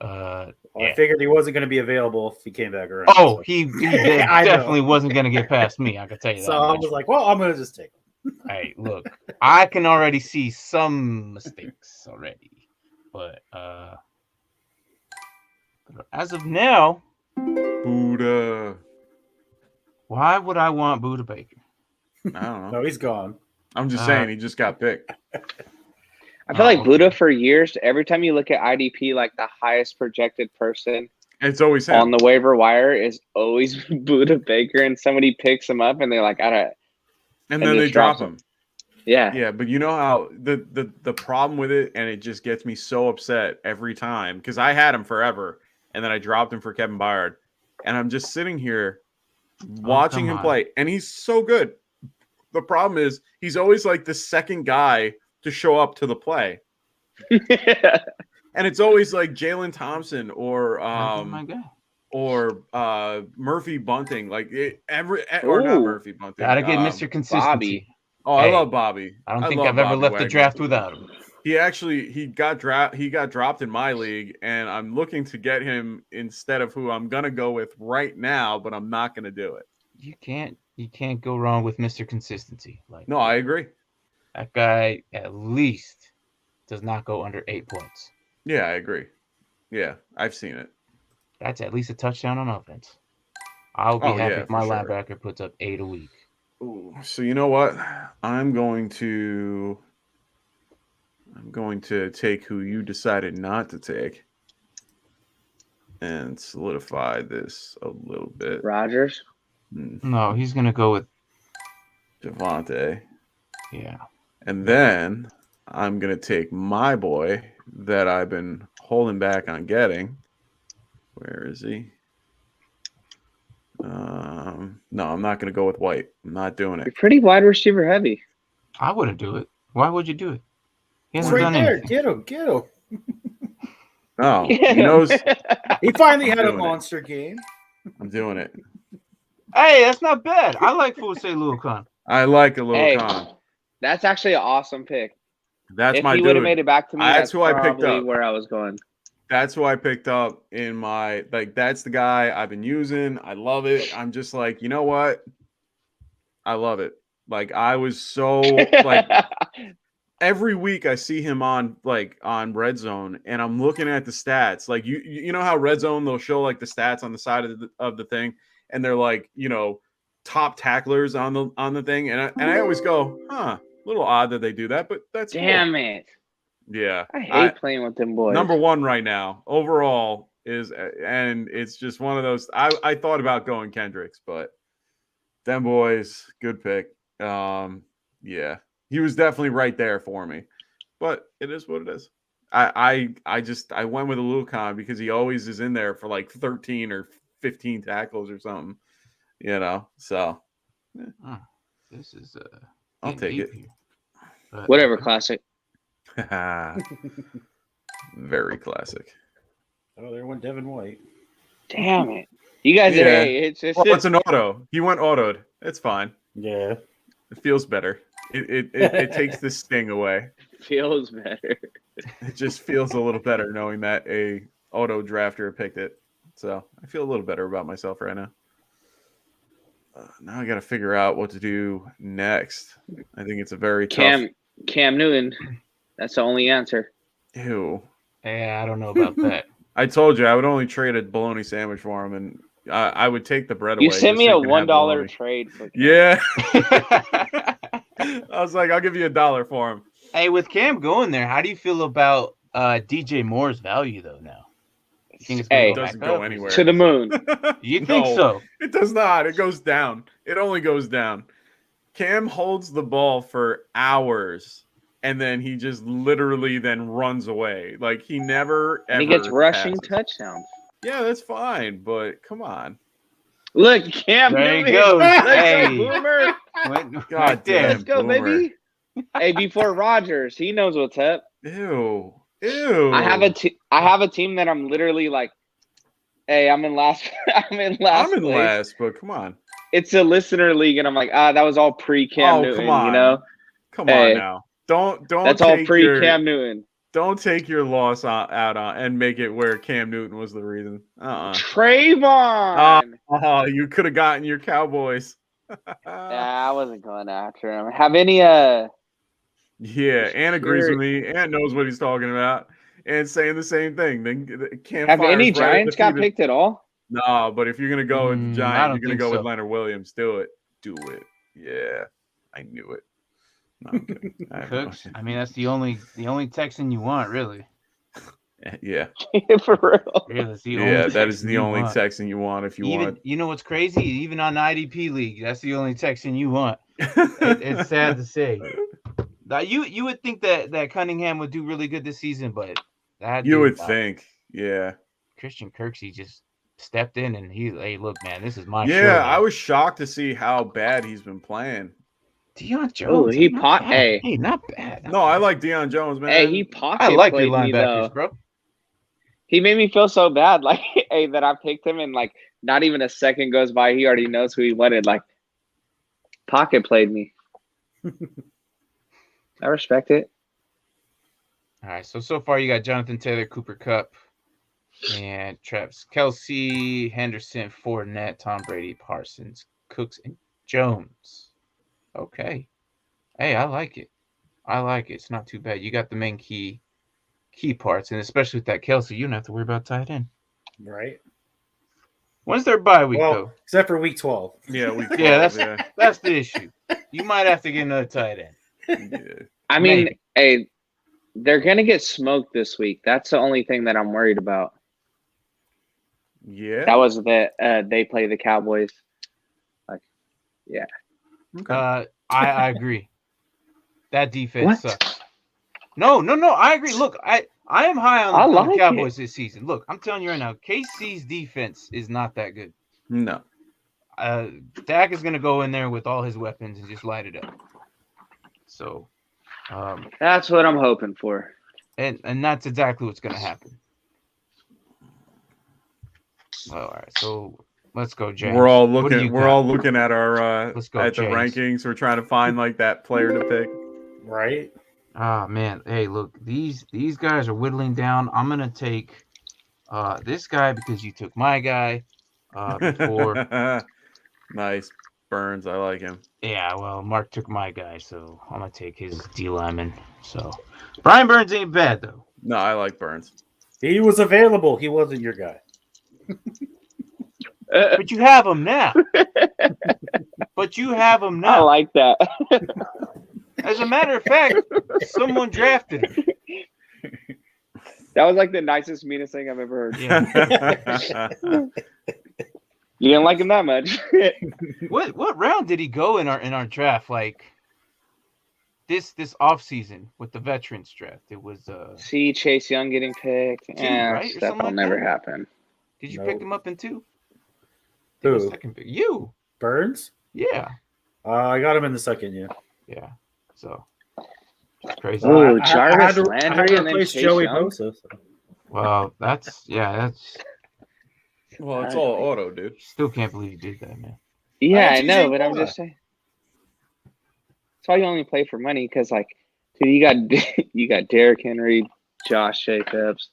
I figured he wasn't going to be available if he came back around. Oh, he definitely wasn't going to get past me. I can tell you that. So I was like, well, I'm going to just take him. Hey, look, I can already see some mistakes already, but as of now, Buddha. Why would I want Buddha Baker? I don't know. No, he's gone. I'm just saying he just got picked. I feel like Buddha for years, every time you look at IDP, like the highest projected person it's always him. On the waiver wire is always Buddha Baker, and somebody picks him up and they're like, and then they drop him. Yeah. Yeah, but you know how the problem with it, and it just gets me so upset every time, because I had him forever, and then I dropped him for Kevin Byard, and I'm just sitting here watching him play, and he's so good. The problem is he's always like the second guy to show up to the play. And it's always like Jalen Thompson or Murphy Bunting, like or not Murphy Bunting. Gotta get Mr. Consistency. Bobby. Oh, I love Bobby. I don't think I've ever left the draft without him. He got dropped in my league, and I'm looking to get him instead of who I'm gonna go with right now, but I'm not gonna do it. You can't go wrong with Mr. Consistency. No, I agree. That guy at least does not go under 8 points. Yeah, I agree. Yeah, I've seen it. That's at least a touchdown on offense. I'll be happy if my linebacker puts up 8 a week. Ooh, so you know what? I'm going to take who you decided not to take and solidify this a little bit. Rodgers? No, he's going to go with Javonte. Yeah. And then I'm going to take my boy that I've been holding back on getting. Where is he? No, I'm not going to go with White. I'm not doing it. You're pretty wide receiver heavy. I wouldn't do it. Why would you do it? He He's hasn't right done there. anything. Get him. Oh, he knows. He finally had a doing it. monster game. I'm doing it. Hey, that's not bad. I like Fuse Luokan. I like a little Hey, con. that's actually an awesome pick. That's If my he would have dude. made it back to me, That's that's who I picked probably up. where I was going. That's who I picked up in my that's the guy I've been using. I love it. I'm just like, you know what? I love it. Like I was so like every week I see him on Red Zone and I'm looking at the stats. Like you know how Red Zone they'll show like the stats on the side of the thing and they're like, you know, top tacklers on the thing and I always go, "Huh, a little odd that they do that, but that's Damn cool." it. Yeah. I hate playing with them boys. Number one right now overall is, and it's just one of those. I thought about going Kendricks, but them boys, good pick. Yeah, he was definitely right there for me, but it is what it is. I went with a Lucan because he always is in there for like 13 or 15 tackles or something, you know. So this is I'll take it. Whatever, classic. Very classic. Oh, there went Devin White. Damn it. You guys Yeah. hey, it's just Well, it's an auto. He went autoed. It's fine. Yeah. It feels better. It takes the sting away. feels better. It just feels a little better knowing that a auto drafter picked it. So I feel a little better about myself right now. Now I got to figure out what to do next. I think it's a very tough. Cam Newton. That's the only answer. Ew. Yeah, I don't know about that. I told you I would only trade a bologna sandwich for him, and I would take the bread away. You sent me a $1 trade. For yeah. I was like, I'll give you $1 for him. Hey, with Cam going there, how do you feel about DJ Moore's value though now? You think it's it doesn't go anywhere. To the moon. You think so? It does not. It goes down. It only goes down. Cam holds the ball for hours, and then he just literally then runs away. Like he never ever. And he gets rushing passes. touchdowns. Yeah, that's fine, but come on. Look, Cam There Newton. he goes. Let's Hey. go, Boomer. God damn. Let's go, Boomer. baby. Hey, before Rodgers, he knows what's up. Ew. I have a team that I'm literally like, hey, I'm in last. I'm in last, but come on. It's a listener league, and I'm like, that was all pre-Cam Newton, come on. you know? Come on now. Don't. That's all pre-Cam Newton. Don't take your loss out on and make it where Cam Newton was the reason. Trayvon. Oh, you could have gotten your Cowboys. I wasn't going after him. Have any Yeah, Ant agrees with me. Ant knows what he's talking about. And saying the same thing. Then have any Giants got picked at all? No, but if you're gonna go with the Giants, you're gonna go with so. Leonard Williams. Do it. Yeah, I knew it. No, I'm kidding. Cooks. I mean, that's the only Texan you want, really. Yeah. For real. Really, that's the Yeah, only that is Texan the you only want. Texan you want if you want. You know what's crazy? Even on IDP league, that's the only Texan you want. It's sad to say. Now, you would think that Cunningham would do really good this season, but you would think, yeah. Christian Kirksey just stepped in and hey, look, man, this is my show. Yeah, I was shocked to see how bad he's been playing. Deion Jones. Oh, he pot. Hey, not bad. No, I like Deion Jones, man. Hey, he pocket. I like your played me, linebackers, though. bro. He made me feel so bad, like, hey, that I picked him, and like, not even a second goes by, he already knows who he wanted. Like, pocket played me. I respect it. All right, so far you got Jonathan Taylor, Cooper Kupp, and Travis Kelce, Henderson, Fournette, Tom Brady, Parsons, Cooks, and Jones. Okay. Hey, I like it. It's not too bad. You got the main key parts, and especially with that Kelce, you don't have to worry about tight end. Right. When's their bye week, though? Except for week 12. Yeah, week 12. Yeah, that's the issue. You might have to get another tight end. Yeah. I mean, hey, they're going to get smoked this week. That's the only thing that I'm worried about. Yeah. That was that they play the Cowboys. Like, yeah. Okay. I agree. That defense sucks. No, I agree. Look, I am high on the Cowboys this season. Look, I'm telling you right now, KC's defense is not that good. No. Dak is going to go in there with all his weapons and just light it up. So, that's what I'm hoping for. and that's exactly what's going to happen. All right, so let's go, James. We're all What do looking. you We're got? all looking at our Let's go, at the James. rankings. We're trying to find like that player to pick. Right? Ah, man. Hey, look, these guys are whittling down. I'm gonna take this guy because you took my guy before. Nice, Burns. I like him. Yeah, well, Mark took my guy, so I'm gonna take his D lineman. So Brian Burns ain't bad though. No, I like Burns. He was available. He wasn't your guy. But you have him now. But you have him I now. like that. As a matter of fact, someone drafted him. That was like the nicest, meanest thing I've ever heard. Yeah. You didn't like him that much. What round did he go in our draft? Like this off season with the veterans draft. It was See Chase Young getting picked. right? Or That something will like never that? happen. Did you Nope. pick him up in 2? Who? Second pick. You. Burns? Yeah. I got him in the second, yeah. Yeah. So just crazy. Ooh, I Jarvis had Landry to and then replace Chase Joey Young? Bosa. So. Well, that's Well, it's all auto, dude. still can't believe you did that, man. Yeah, Oh, I know, TJ but I'm Watt. just saying. That's why you only play for money, because like, dude, you got Derrick Henry, Josh Jacobs,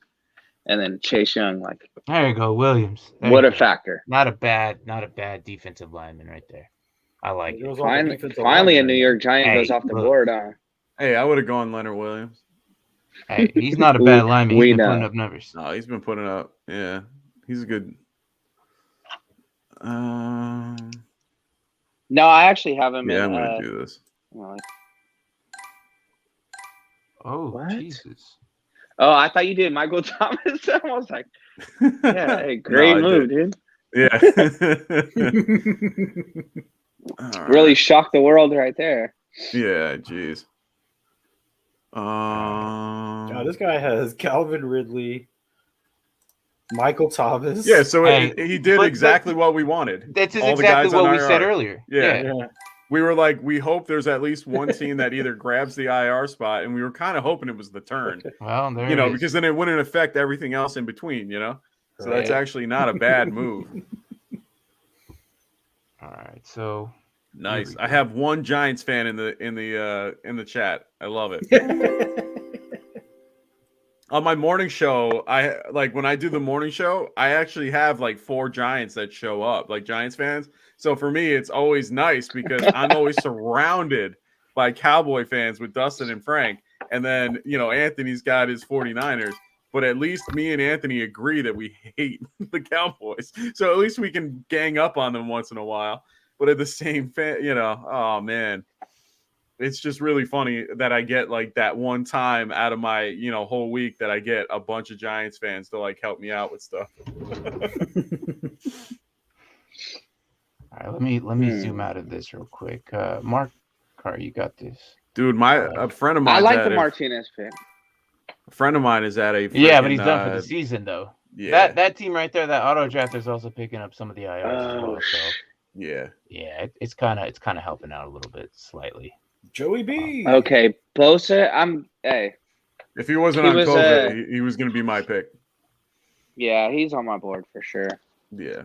and then Chase Young. Like, There you go, Williams. There what you a go. factor! Not a bad defensive lineman right there. I like It it. was all the Finally, defensive finally, a linemen. New York Giant Hey, goes off the look. board. Huh? Hey, I would have gone Leonard Williams. Hey, he's not a bad lineman. we He's been know. putting up numbers. No, he's been putting up. Yeah, he's a good. No, I actually have him Yeah, in. I'm gonna do this. Oh, What? Jesus. Oh, I thought you did Michael Thomas. I was like, yeah, hey, great I move, did. dude. Yeah. All right. Really shocked the world right there. Yeah. Jeez. This guy has Calvin Ridley, Michael Thomas. Yeah. So Hey, he did but- exactly what we wanted. That's All the exactly guys on what we said IR. earlier. Yeah. Yeah. We were like, we hope there's at least one team that either grabs the IR spot, and we were kind of hoping it was the turn. Well, there You know, it is. because then it wouldn't affect everything else in between. You know. So that's Right. actually not a bad move. All right, so Nice. we I go. have one Giants fan in the chat. I love it. On my morning show, I like when I do the morning show, I actually have like 4 Giants that show up, like Giants fans. So for me, it's always nice because I'm always surrounded by Cowboy fans with Dustin and Frank. And then, you know, Anthony's got his 49ers. But at least me and Anthony agree that we hate the Cowboys. So at least we can gang up on them once in a while. But at the same you know, oh man. It's just really funny that I get like that one time out of my, you know, whole week that I get a bunch of Giants fans to like help me out with stuff. all right, let me zoom out of this real quick. Mark Carr, you got this. Dude, a friend of mine. I like the Martinez pick. A friend of mine is at a Yeah, but he's freaking, done for the season though. Yeah. That team right there, that auto draft is also picking up some of the IRs as well. So Yeah. it's kind of helping out a little bit slightly. Joey B. Okay, Bosa. If he wasn't He on was, COVID, he was going to be my pick. Yeah, he's on my board for sure. Yeah.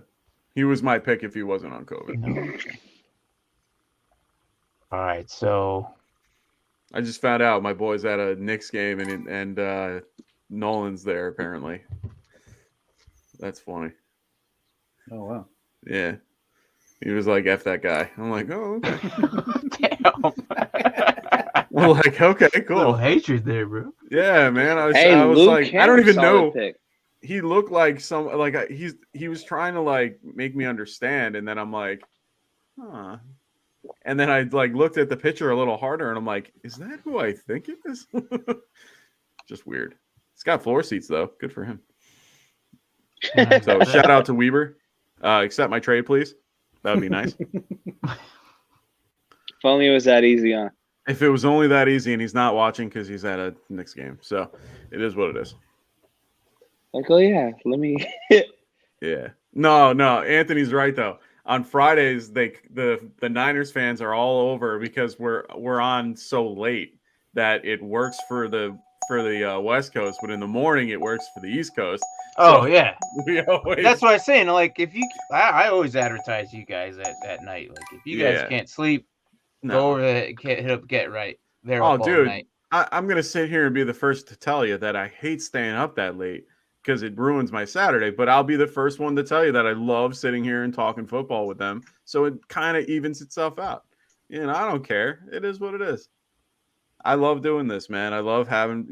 He was my pick if he wasn't on COVID. All right, so I just found out my boy's at a Knicks game and Nolan's there apparently. That's funny. Oh wow. Yeah. He was like, F that guy. I'm like, oh, okay. damn. We're like, okay, Little cool. hatred there, bro. Yeah, man. I was Luke like, I don't Cameron's even solid know. pick. He looked like he was trying to like make me understand, and then I'm like, huh. And then I like looked at the picture a little harder, and I'm like, is that who I think it is? Just weird. He's got floor seats though. Good for him. So shout out to Weber. Accept my trade, please. That would be nice. If only it was that easy, huh? If it was only that easy, and he's not watching because he's at a Knicks game, so it is what it is. Like, oh yeah, let me. Yeah. No. Anthony's right though. On Fridays, the Niners fans are all over because we're on so late that it works for the West Coast, but in the morning it works for the East Coast. Oh So, yeah, we always. that's what I'm saying. Like if you, I always advertise you guys at night. Like if you guys can't sleep, go over there, hit up Get Right. They're up all night. I'm gonna sit here and be the first to tell you that I hate staying up that late because it ruins my Saturday. But I'll be the first one to tell you that I love sitting here and talking football with them. So it kind of evens itself out. You know, I don't care. It is what it is. I love doing this, man. I love having,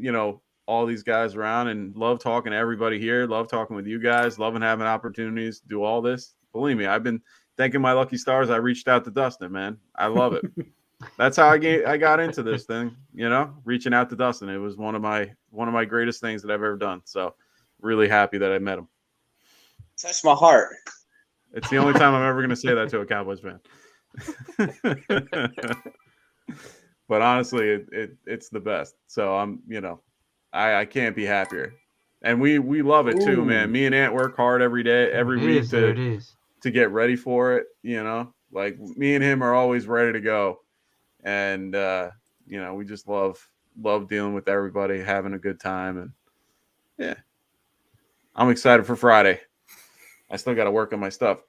all these guys around and love talking to everybody here. Love talking with you guys. Loving having opportunities to do all this. Believe me, I've been thanking my lucky stars. I reached out to Dustin, man. I love it. That's how I got into this thing, reaching out to Dustin. It was one of my greatest things that I've ever done. So really happy that I met him. Touched my heart. It's the only time I'm ever going to say that to a Cowboys fan. But honestly, it's the best. So I can't be happier. And we love it too, man. Me and Ant work hard every day, every week to get ready for it. Like me and him are always ready to go. And we just love dealing with everybody, having a good time. And yeah, I'm excited for Friday. I still got to work on my stuff.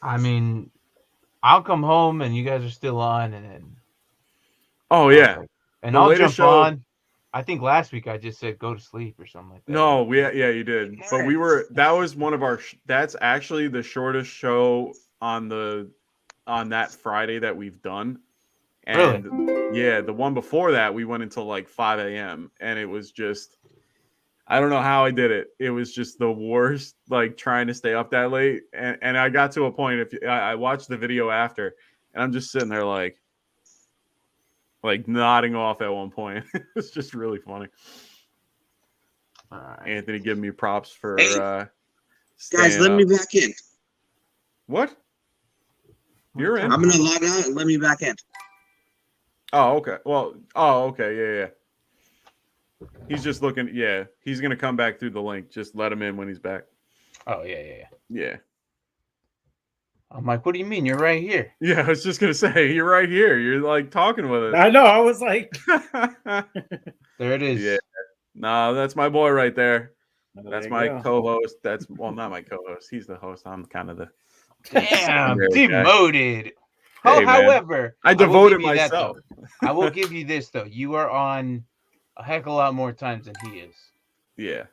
I mean, I'll come home and you guys are still on, and then. Oh yeah, and I'll jump on. I think last week I just said go to sleep or something like that. No, you did. But that was one of our. That's actually the shortest show on that Friday that we've done. And really? Yeah, the one before that we went until like 5 a.m. and it was just. I don't know how I did it. It was just the worst, like trying to stay up that late. And I got to a point, I watched the video after, and I'm just sitting there like nodding off at one point. It was just really funny. Anthony giving me props for guys, let me back in. What? You're in? I'm going to log out and let me back in. Oh, okay. Well, okay. Yeah. He's just looking. Yeah, he's gonna come back through the link. Just let him in when he's back. Oh yeah. Yeah. I'm like, what do you mean? You're right here. Yeah, I was just gonna say you're right here. You're like talking with us. I know. I was like, there it is. Yeah. No, that's my boy right there. That's my co-host. That's not my co-host. He's the host. I'm kind of the. Damn, demoted. Hey, however, I devoted myself. I will give you this though. You are on a heck of a lot more times than he is. Yeah.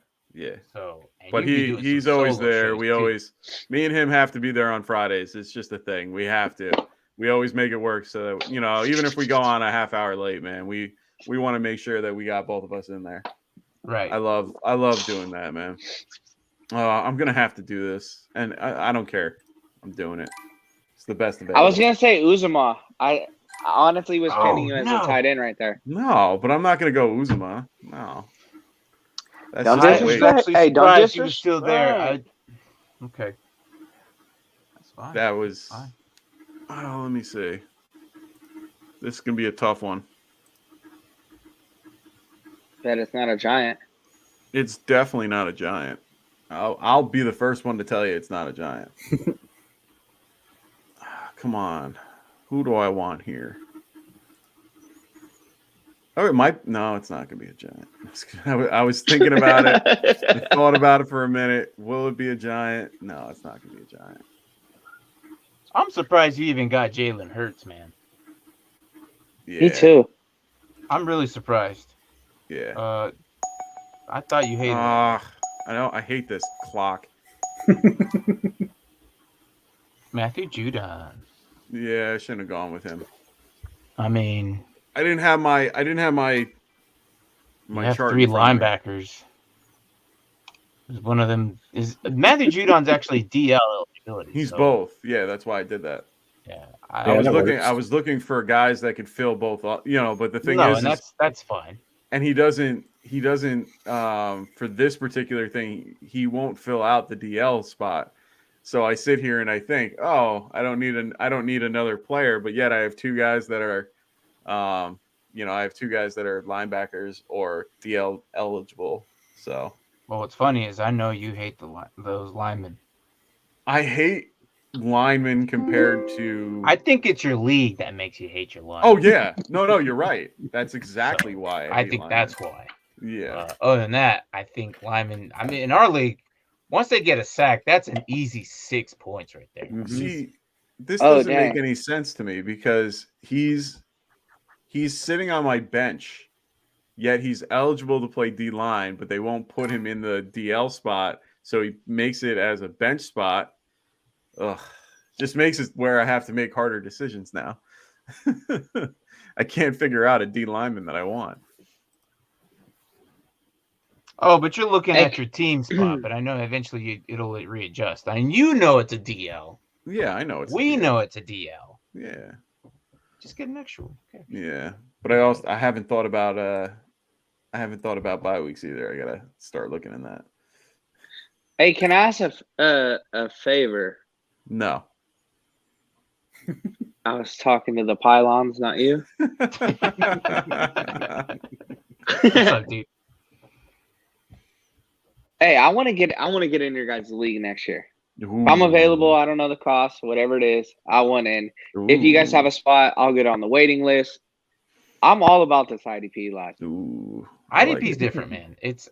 So, but he's always there. Me and him have to be there on Fridays. It's just a thing. We have to. We always make it work. So that, even if we go on a half hour late, man, we want to make sure that we got both of us in there. Right. I love doing that, man. I'm gonna have to do this, and I don't care. I'm doing it. It's the best of it. I was gonna say Uzuma. I honestly was pinning you as a tight end right there. No, but I'm not going to go Uzuma. No. Don't disrespect. Hey, don't disrespect. You were still there. Okay. That's fine. That was fine. Oh, let me see. This is going to be a tough one. Bet it's not a giant. It's definitely not a giant. I'll be the first one to tell you it's not a giant. Come on. Who do I want here? Oh, no, it's not going to be a giant. I was thinking about it. I thought about it for a minute. Will it be a giant? No, it's not going to be a giant. I'm surprised you even got Jalen Hurts, man. Yeah. Me too. I'm really surprised. Yeah. I thought you hated it. I know. I hate this clock. Matthew Judon. Yeah, I shouldn't have gone with him. I mean, I didn't have my chart. 3 linebackers. One of them is Matthew Judon's actually DL eligibility. He's both. Yeah, that's why I did that. Yeah, I was looking for guys that could fill both. But the thing is, that's fine. And he doesn't. For this particular thing, he won't fill out the DL spot. So I sit here and I think, I don't need another player, but yet I have 2 guys that are, I have 2 guys that are linebackers or DL eligible. So, well, what's funny is I know you hate those linemen. I hate linemen compared to. I think it's your league that makes you hate your linemen. Oh yeah, no, you're right. That's exactly why. I think linemen. That's why. Yeah. Other than that, I think linemen. I mean, in our league, once they get a sack, that's an easy 6 points right there. Mhm. See, this Oh, doesn't make dang. any sense to me because he's sitting on my bench, yet he's eligible to play D line, but they won't put him in the DL spot, so he makes it as a bench spot. Ugh, just makes it where I have to make harder decisions now. I can't figure out a D lineman that I want. Oh, but you're looking Hey. at your team spot, but I know eventually it'll readjust. I mean, you know it's a DL. Yeah, I know it's. We know it's a DL. Yeah. Just get an extra one. Okay. Yeah, but I haven't thought about bye weeks either. I gotta start looking in that. Hey, can I ask a favor? No. I was talking to the pylons, not you. What's up, dude? Hey, I want to get in your guys' league next year. If I'm available, I don't know the cost, whatever it is, I want in. If you guys have a spot, I'll get on the waiting list. I'm all about this IDP live. IDP is different, man. This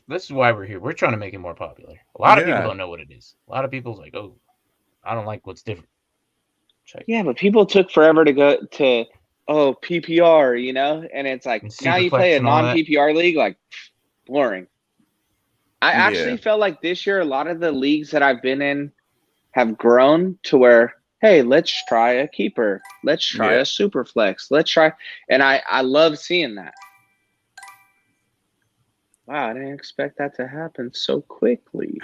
is why we're here. We're trying to make it more popular. A lot of people don't know what it is. A lot of people's like, oh, I don't like what's different. Check. Yeah, but people took forever to go to PPR, you know, and it's like now you play a non-PPR league, like boring. I actually felt like this year a lot of the leagues that I've been in have grown to where, hey, let's try a keeper. Let's try a super flex. Let's try. And I love seeing that. Wow, I didn't expect that to happen so quickly.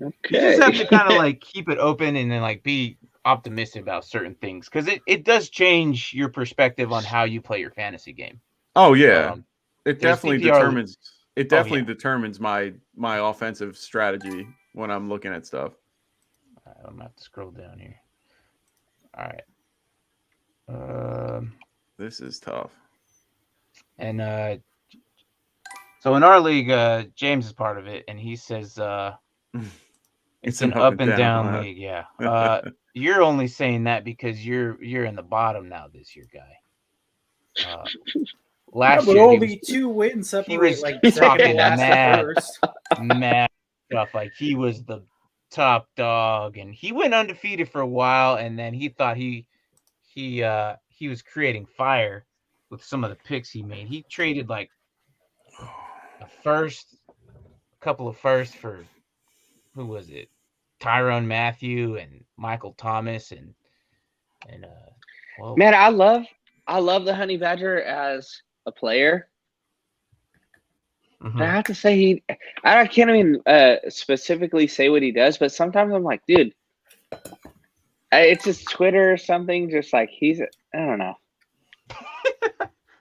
Okay. You just have to kind of like keep it open and then like be optimistic about certain things because it does change your perspective on how you play your fantasy game. Oh yeah, it definitely determines. It definitely determines my offensive strategy when I'm looking at stuff. All right, I'm gonna have to scroll down here. All right. This is tough. And so in our league, James is part of it, and he says it's an up and down league. Yeah. You're only saying that because you're in the bottom now this year, guy. Last year, only 2 wins separate. He was like talking mad stuff. Like he was the top dog, and he went undefeated for a while, and then he thought he was creating fire with some of the picks he made. He traded like a couple of firsts for who was it? Tyrann Mathieu and Michael Thomas and man, I love the Honey Badger as a player. Mm-hmm. I have to say I can't even specifically say what he does, but sometimes I'm like, dude, it's just Twitter or something. Just like I don't know.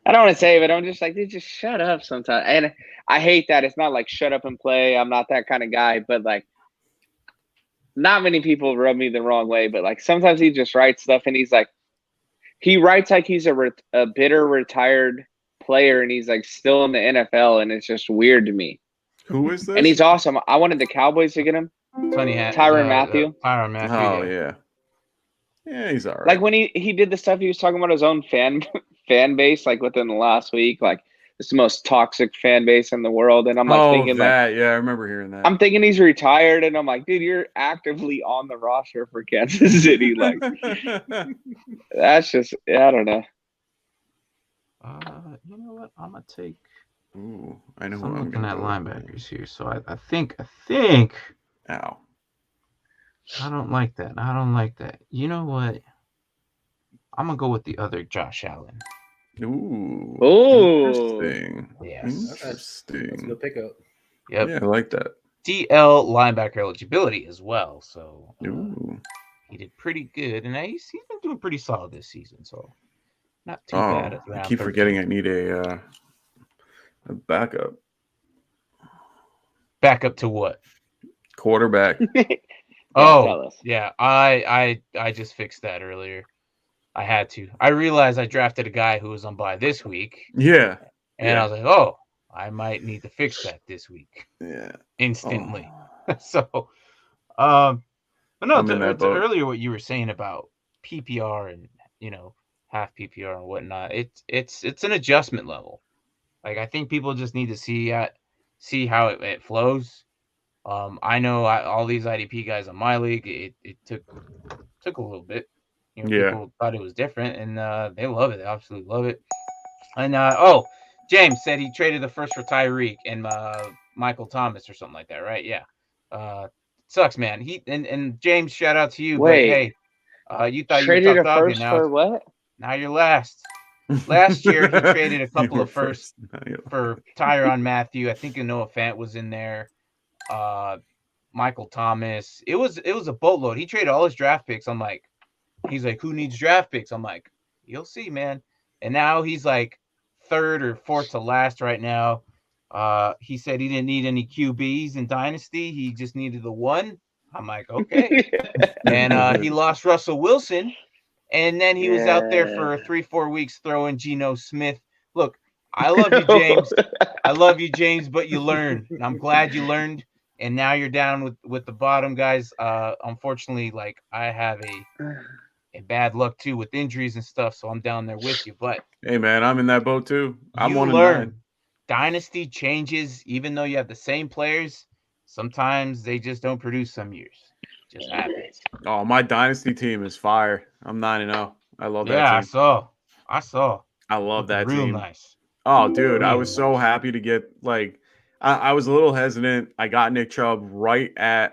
I don't want to say it, but I'm just like, dude, just shut up sometimes. And I hate that. It's not like shut up and play. I'm not that kind of guy, but like, not many people rub me the wrong way, but like sometimes he just writes stuff and he writes like he's a bitter retired player and he's like still in the NFL, and it's just weird to me. Who is this? And he's awesome. I wanted the Cowboys to get him. Tyrann Mathieu. Tyrann Mathieu. Oh yeah. Yeah, he's all right. Like when he did the stuff he was talking about his own fan base, like within the last week, like it's the most toxic fan base in the world. And I'm like thinking that. Yeah, I remember hearing that. I'm thinking he's retired, and I'm like, dude, you're actively on the roster for Kansas City. Like that's just I don't know. You know what? I'm gonna take. Ooh, I know. I'm looking at linebackers here, so I think. Ow. I don't like that. You know what? I'm gonna go with the other Josh Allen. Ooh. Interesting. Yes. Interesting. That's a good pickup. Yep. Yeah, I like that. DL linebacker eligibility as well. So he did pretty good, and he's been doing pretty solid this season. So not too bad. I keep forgetting I need a backup. Backup to what? Quarterback. Yeah. I just fixed that earlier. I had to. I realized I drafted a guy who was on bye this week. Yeah. And I was like, oh, I might need to fix that this week. Yeah. Instantly. So, but no, to earlier what you were saying about PPR and, half PPR and whatnot. It's an adjustment level. Like, I think people just need to see how it flows. I know all these IDP guys on my league, it took a little bit. You know, people thought it was different, and they love it. They absolutely love it. And James said he traded the first for Tyreek and Michael Thomas or something like that, right? Yeah. Sucks, man. And James, shout out to you. Wait, but hey, you thought you traded were a top dog, first and for what? now you're last. Last year he traded a couple of firsts for Tyrann Mathieu. I think Noah Fant was in there. Michael Thomas. It was a boatload. He traded all his draft picks. He's like, who needs draft picks? I'm like, you'll see, man. And now he's like third or fourth to last right now. He said he didn't need any QBs in Dynasty. He just needed the one. I'm like, okay. And he lost Russell Wilson. And then he was out there for 3-4 weeks throwing Geno Smith. Look, I love you, James. I love you, James, but you learn. And I'm glad you learned. And now you're down with the bottom, guys. Unfortunately, like, I have a bad luck too with injuries and stuff, so I'm down there with you. But hey, man, I'm in that boat too. I'm you 1-9. Dynasty changes, even though you have the same players. Sometimes they just don't produce some years. It just happens. Oh, my Dynasty team is fire. I'm 9-0. I love that team. I saw. I love that real team. Nice. Oh, dude, I Real was so happy to get, like, I was a little hesitant. I got Nick Chubb I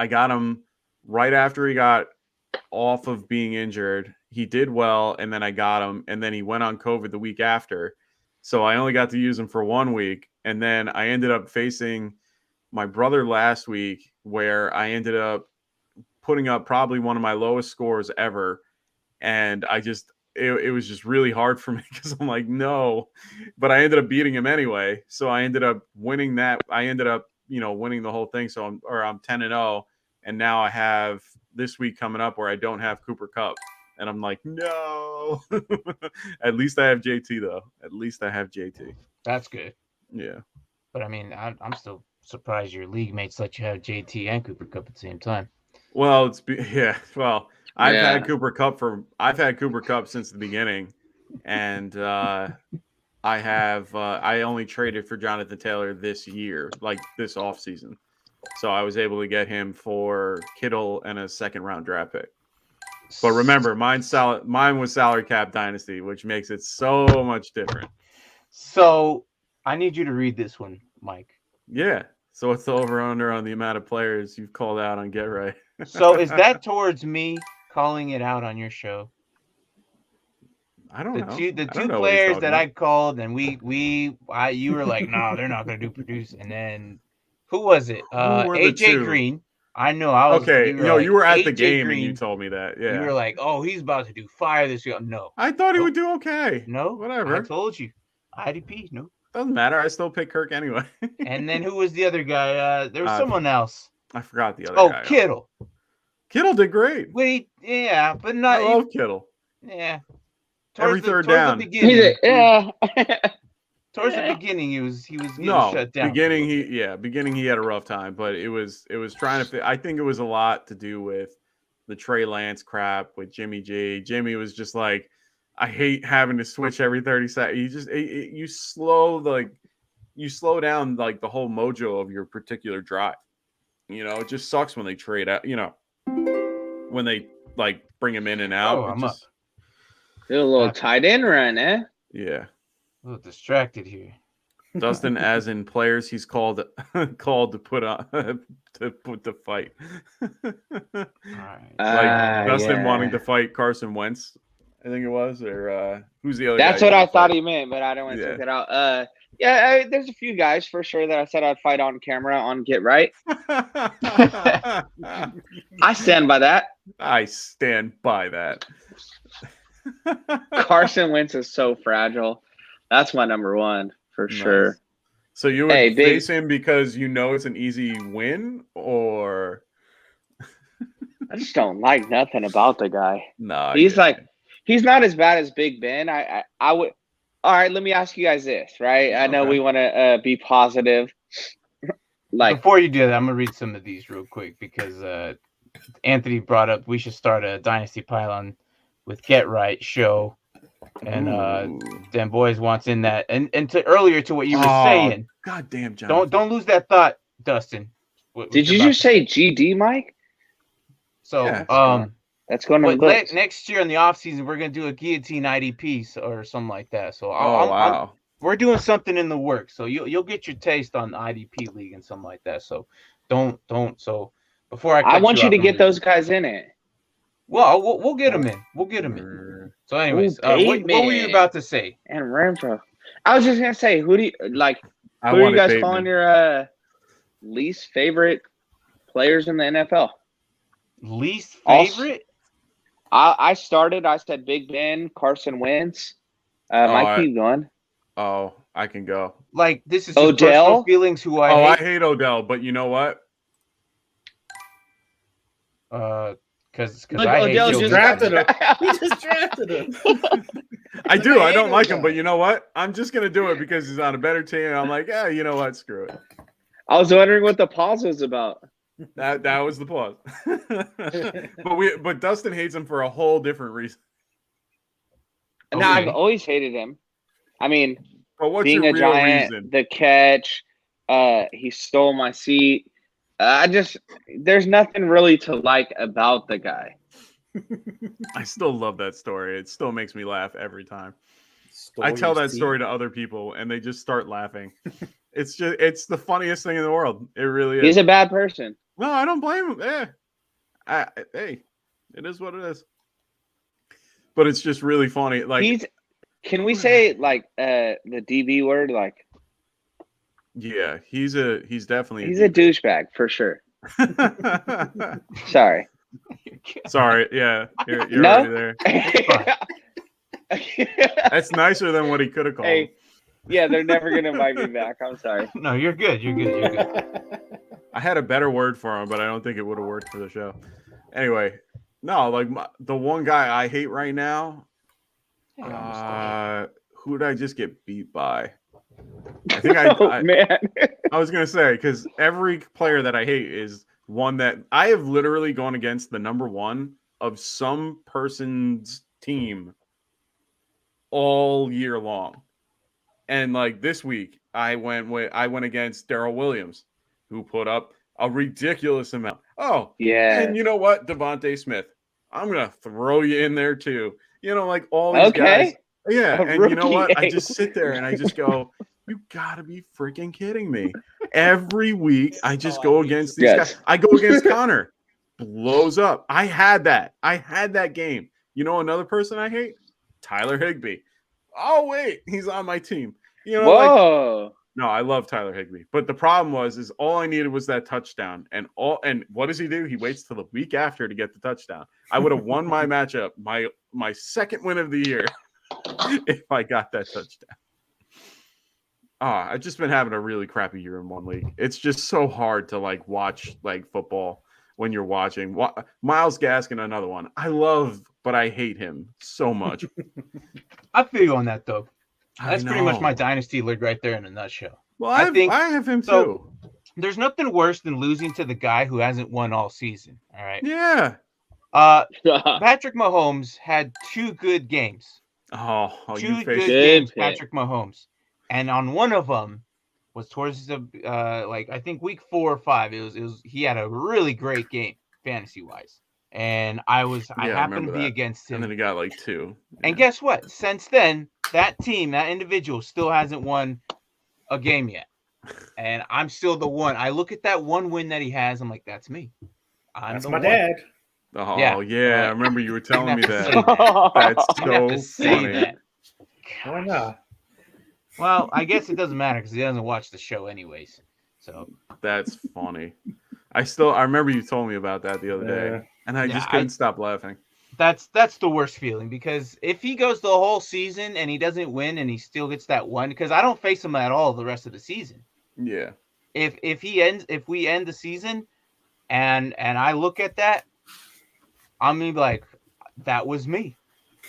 got him right after he got off of being injured. He did well, and then I got him, and then he went on COVID the week after. So I only got to use him for 1 week, and then I ended up facing my brother last week, where I ended up putting up probably one of my lowest scores ever, and it was just really hard for me because I'm like, no, but I ended up beating him anyway. So I ended up winning that. I ended up, winning the whole thing. So I'm 10-0, and now I have this week coming up where I don't have Cooper Kupp, and I'm like, no. At least I have JT though. At least I have JT. That's good. Yeah. But I mean, I'm still surprised your league mates let you have JT and Cooper Kupp at the same time. Well, I've had Cooper Kupp since the beginning, and I only traded for Jonathan Taylor this year, like this offseason. So I was able to get him for Kittle and a second-round draft pick. But remember, mine was salary cap dynasty, which makes it so much different. So I need you to read this one, Mike. Yeah. So what's the over/under on the amount of players you've called out on Get Right? So is that towards me calling it out on your show? I don't know. The two players that I called, and you were like, no, they're not going to do produce. And then who was it? AJ Green. I know. I was okay. You were at the game Green, and you told me that. Yeah. You were like, oh, he's about to do fire this year. No. I thought he would do okay. No. Whatever. I told you. IDP. No. Doesn't matter. I still pick Kirk anyway. And then who was the other guy? There was someone else. I forgot the other guy. Oh, Kittle. Kittle did great. Wait, yeah, but not. I love Kittle. Yeah. Every third down. The beginning, Towards the beginning, he was getting shut down. Beginning he had a rough time, but it was trying to fit. I think it was a lot to do with the Trey Lance crap with Jimmy G. Jimmy was just like, I hate having to switch every 30 seconds. You slow down like the whole mojo of your particular drive. It just sucks when they trade out, when they like bring him in and out. I'm up. Do a little tight end run, eh? Yeah. A little distracted here. Dustin, as in players, he's called to put on to fight. All right. Dustin wanting to fight Carson Wentz, I think it was, or who's the other? That's what I thought he meant, but I don't want to take it out. There's a few guys for sure that I said I'd fight on camera on Get Right. I stand by that. I stand by that. Carson Wentz is so fragile. That's my number one for sure. So you would face him because it's an easy win, or I just don't like nothing about the guy. No, he's not as bad as Big Ben. I would. All right, let me ask you guys this, right? I know we want to be positive. Before you do that, I'm gonna read some of these real quick because Anthony brought up we should start a Dynasty Pylon with Get Right show. And then boys wants in that. And to earlier to what you were saying. God damn, John. Don't lose that thought, Dustin. Did you just say GD, Mike? So yeah, that's going to next year in the offseason, we're gonna do a guillotine IDP or something like that. So wow. We're doing something in the works. So you'll get your taste on the IDP league and something like that. So don't. So before I want you to get those guys in it. Well, we'll get them in. We'll get them in. So anyways, what were you about to say? And Renfro. I was just gonna say, who do you like? Who are you guys calling your least favorite players in the NFL? Least favorite? I said Big Ben, Carson Wentz. Mike, keep going. Oh, I can go. Like, this is Odell? Personal feelings who I hate. I hate Odell, but you know what? Because I hate Odell just drafted him. We just drafted him. I do. I don't like him, but you know what? I'm just gonna do it because he's on a better team. I'm like, yeah, you know what? Screw it. I was wondering what the pause was about. That was the pause. but Dustin hates him for a whole different reason. Okay. No, I've always hated him. I mean, but what's being your a real giant, reason? the catch, he stole my seat. There's nothing really to like about the guy. I still love that story. It still makes me laugh every time. I tell that story to other people and they just start laughing. It's the funniest thing in the world. It really is. He's a bad person. No, I don't blame him. Hey, it is what it is. But it's just really funny. Like, can we say like the DB word? Like, yeah, he's definitely a douchebag for sure. Sorry. Yeah, you're no? already there. That's nicer than what he could have called. Hey, yeah, they're never gonna invite me back. I'm sorry. No, you're good. You're good. I had a better word for him, but I don't think it would have worked for the show. Anyway, no, like the one guy I hate right now. Who did I just get beat by? I think man. I was gonna say because every player that I hate is one that I have literally gone against the number one of some person's team all year long. And like this week, I went against Darrell Williams, who put up a ridiculous amount. Oh, yeah. And you know what, Devontae Smith, I'm gonna throw you in there too. You know, like all these guys. Yeah, and you know what? I just sit there and I just go, you gotta be freaking kidding me. Every week I just go against these guys. I go against Connor. Blows up. I had that game. You know another person I hate? Tyler Higbee. Oh, wait, he's on my team. You know, whoa. No, I love Tyler Higbee. But the problem is all I needed was that touchdown. And what does he do? He waits till the week after to get the touchdown. I would have won my matchup, my second win of the year, if I got that touchdown. I've just been having a really crappy year in one league. It's just so hard to like watch like football when you're watching. Myles Gaskin, another one. I love, but I hate him so much. I feel you on that though. That's pretty much my dynasty league right there in a nutshell. Well, I have him too. There's nothing worse than losing to the guy who hasn't won all season. All right. Yeah. Patrick Mahomes had 2 good games. Two good games, Patrick Mahomes. And on one of them was towards the I think week 4 or 5. It was he had a really great game fantasy wise. And I happened to be against him. And then he got like 2. And guess what? Since then, that individual still hasn't won a game yet. And I'm still the one. I look at that one win that he has. I'm like, that's me. That's my dad. Oh, yeah. I remember you were telling me that. That's so funny. Why not? Well, I guess it doesn't matter because he doesn't watch the show anyways. So that's funny. I remember you told me about that the other day, and I just couldn't stop laughing. That's the worst feeling because if he goes the whole season and he doesn't win and he still gets that one, because I don't face him at all the rest of the season. Yeah. If we end the season and I look at that, I'm gonna be like, that was me.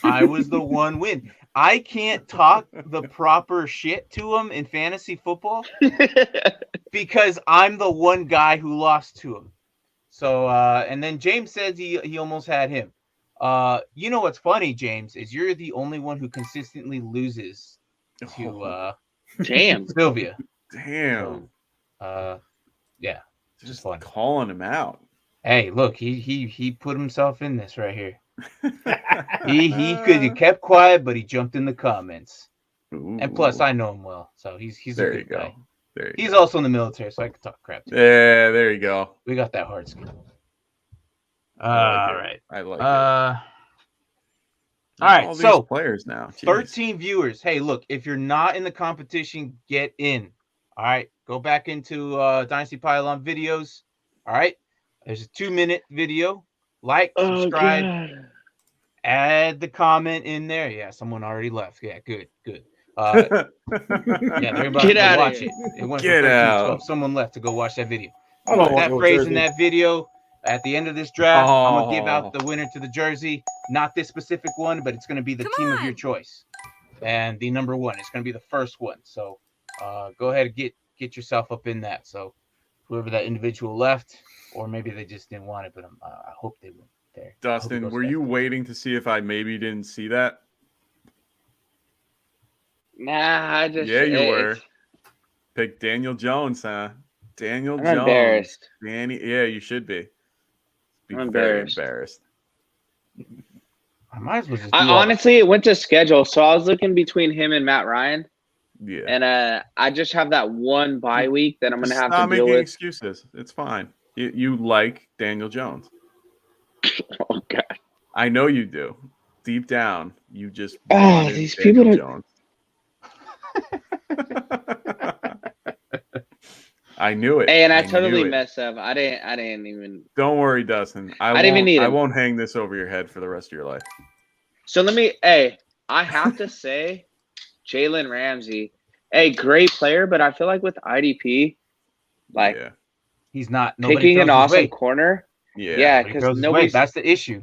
I was the one win. I can't talk the proper shit to him in fantasy football because I'm the one guy who lost to him. So and then James says he almost had him. You know what's funny, James, is you're the only one who consistently loses to Damn. Sylvia. Damn. So, yeah, Just fun. calling him out. Hey, look, he put himself in this right here. he could have kept quiet, but he jumped in the comments. Ooh. And plus, I know him well, so he's there a you good go. guy. There you He's go. also in the military, so I can talk crap to him. Yeah, there you go. We got that hard skin. I All like right. it. I like it. All right, All these so players now. Jeez. 13 viewers. Hey, look, if you're not in the competition, get in. All right, go back into Dynasty Pylon videos. All right, there's a 2-minute video. Like, subscribe, add the comment in there. Yeah, someone already left. Yeah, good. Yeah, they're about Get to out go of watch here. it. It went Get from 13 to out. 12. Someone left to go watch that video. I don't Put want that no phrase jersey. in that video. At the end of this draft, I'm gonna give Oh. out the winner to the jersey. Not this specific one, but it's gonna be the team of your choice. And the number one, it's gonna be the first one. So go ahead and get yourself up in that. So whoever that individual left, or maybe they just didn't want it, but I hope they went there. Dustin, were you waiting to see if I maybe didn't see that? Nah, I just. Yeah, you were. Pick Daniel Jones, huh? Daniel I'm Jones. embarrassed. Danny, yeah, you should be. I'm very embarrassed. embarrassed. I might as well just. Honestly, it went to schedule, so I was looking between him and Matt Ryan, Yeah. and I just have that one bye week that I'm gonna Just have stop to deal making with. excuses. It's fine. You like Daniel Jones. Oh God. I know you do. Deep down, you just Oh, wanted these Daniel people Jones. I knew it. Hey, and I knew totally it. messed up. I didn't even. Don't worry, Dustin. I didn't even need I him. won't hang this over your head for the rest of your life. So I have to say, Jalen Ramsey, great player, but I feel like with IDP, like yeah, he's not picking an awesome corner. Yeah, because nobody's. That's the issue.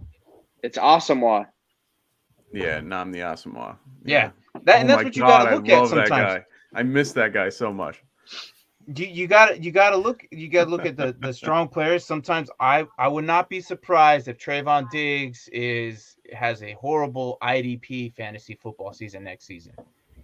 It's awesome. Yeah, Namdi Asamoah. Yeah. And that's what you got to look at sometimes. That guy. I miss that guy so much. You got to look at the strong players. Sometimes I would not be surprised if Trayvon Diggs has a horrible IDP fantasy football season next season.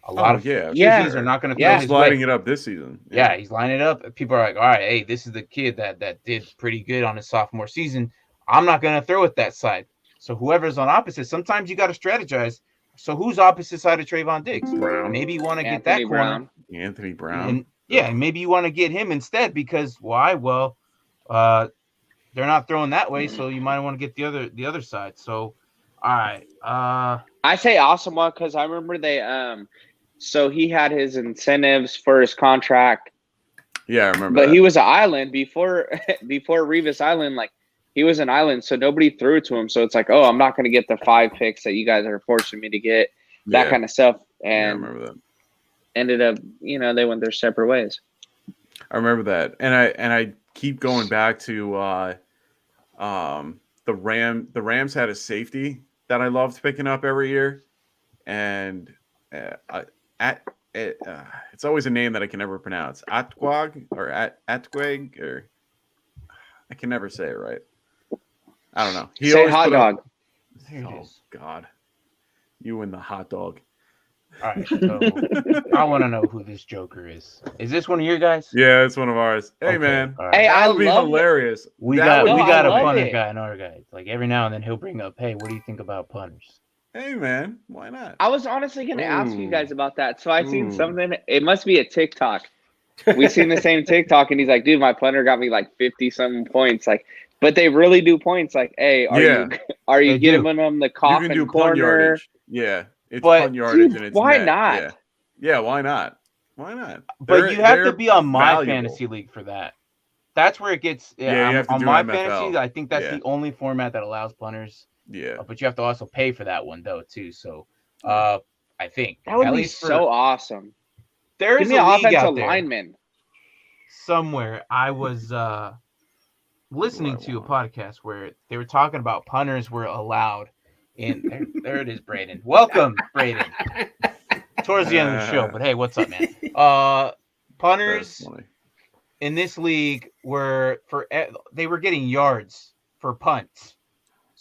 A lot of QBs are not going to throw his He's lining way. it up this season. Yeah, he's lining it up. People are like, all right, hey, this is the kid that did pretty good on his sophomore season. I'm not going to throw it that side. So whoever's on opposite, sometimes you got to strategize. So who's opposite side of Trayvon Diggs? Brown. Maybe you want to get that corner. Anthony Brown. And maybe you want to get him instead because why? Well, they're not throwing that way, so you might want to get the other side. So, all right. I say awesome one because I remember they so he had his incentives for his contract. Yeah, I remember. But he was an island before Revis Island. Like he was an island, so nobody threw it to him. So it's like, oh, I'm not going to get the 5 picks that you guys are forcing me to get. That kind of stuff. And yeah, I remember that. Ended up, they went their separate ways. I remember that, and I keep going back to the Rams had a safety that I loved picking up every year, and it's always a name that I can never pronounce. Atquag or Atquag or I can never say it right. I don't know. He say hot dog. Oh God, you and the hot dog. All right, so I want to know who this Joker is. Is this one of your guys? Yeah, it's one of ours. Hey, okay. man. Right. Hey, that I would be love hilarious. We got a love punter it. guy in our guys. Like every now and then he'll bring up, hey, what do you think about punters? Hey, man. Why not? I was honestly going to ask you guys about that. So I seen Ooh. something. It must be a TikTok. We seen the same TikTok, and he's like, dude, my punter got me like 50-something points. Like, but they really do points. Like, hey, are you giving them the coffin you can do corner? punt yardage. Yeah, it's But, punt yardage dude, and it's why net. not? Yeah, why not? Why not? But you have to They're be on my valuable. fantasy league for that. That's where it gets. Yeah, you have to on do my MFL. fantasy, I think that's Yeah. the only format that allows punters. Yeah. But you have to also pay for that one though too. So, I think That would at be least so awesome. There Give is me a an league out offensive there lineman. somewhere. I was listening to a podcast where they were talking about punters were allowed. And there it is, Braden. Welcome, Braden. Towards the end of the show, but hey, what's up, man? Punters in this league they were getting yards for punts.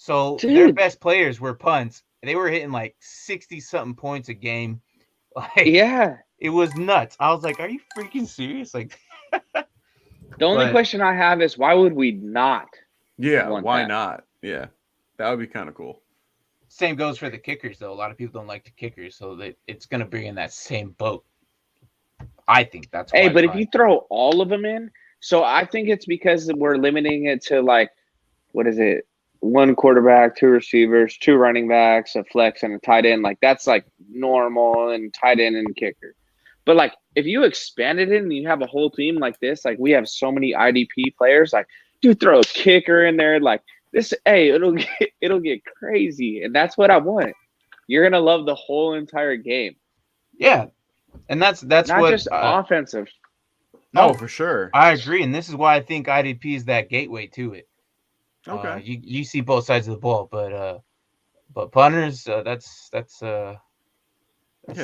So Dude. their best players were punts. They were hitting like 60-something points a game. Like, Yeah. it was nuts. I was like, are you freaking serious? Like, The only But- question I have is why would we not? Yeah, want why that. not? Yeah, that would be kind of cool. same goes for the kickers, though. A lot of people don't like the kickers, so that it's going to bring in that same boat. I think that's why. Hey, but if you throw all of them in, so I think it's because we're limiting it to like, what is it? 1 quarterback, 2 receivers, 2 running backs, a flex, and a tight end. Like that's like normal and tight end and kicker. But like if you expanded it and you have a whole team like this, like we have so many IDP players, like dude, throw a kicker in there, like this. Hey, it'll get crazy, and that's what I want. You're gonna love the whole entire game. Yeah, and that's Not what just offensive. No, for sure. I agree, and this is why I think IDP is that gateway to it. Okay. You see both sides of the ball, but punters, that's Yeah,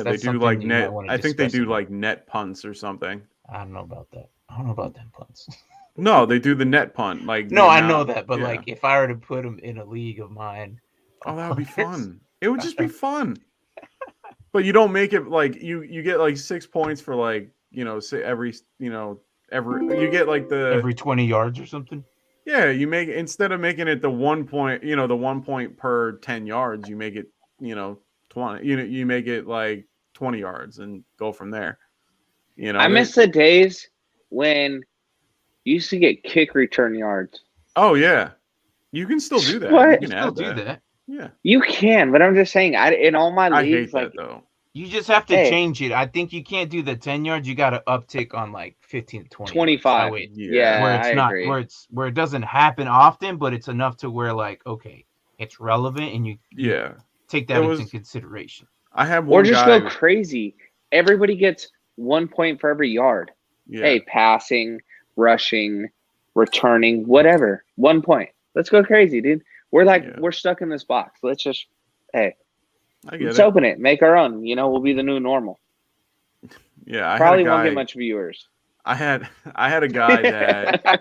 they do like net. I think they do like net punts or something. I don't know about that. I don't know about them punts. No, they do the net punt. Like No, the I amount- know that, but yeah. like if I were to put them in a league of mine, Oh, that would be fun. It would just be fun. But you don't make it like you get like 6 points for like, say every you get like the every 20 yards or something. yeah, you make instead of making it the 1 point, the 1 point per 10 yards, you make it, 20. You make it like 20 yards and go from there. I miss the days when you used to get kick return yards. Oh yeah. You can still do that. What? You can Still add do that. that. Yeah. You can, but I'm just saying, in all my I leagues, hate like that though. You just have to Hey. change it. I think you can't do the 10 yards. You got to uptick on like 15 to 20. 25. Yards. Yeah. Where I it's not agree. where it doesn't happen often, but it's enough to where like okay, it's relevant and you Yeah. take that into consideration. I have Or one just guy. go crazy. Everybody gets 1 point for every yard. Yeah. Hey, passing, rushing, returning, whatever. 1 point. Let's go crazy, dude. We're stuck in this box. Let's just I get let's it. open it. Make our own. We'll be the new normal. Yeah, I Probably had a won't guy, get much viewers. I had a guy that I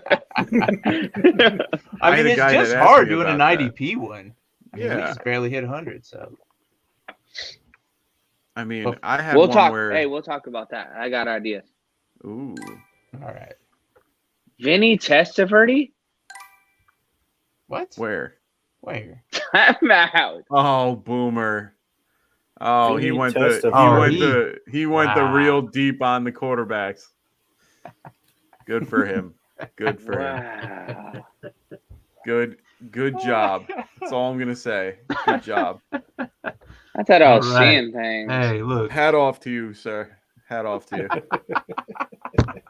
I had mean, a it's guy just that asked hard me doing an about that. IDP one. I mean, we Yeah. just barely hit 100. So I mean, Well, I had We'll one talk. where Hey, we'll talk about that. I got ideas. ooh. all right, Vinny Testaverde? what? Where? Where? I'm out. Oh, boomer. Oh, he Vinny went the Testaverde. he went the Wow. real deep on the quarterbacks. Good for him. Good for him. Wow. Good job. That's all I'm gonna say. Good job. I thought I was All right. seeing things. Hey, look. Hat off to you, sir. Hat off to you.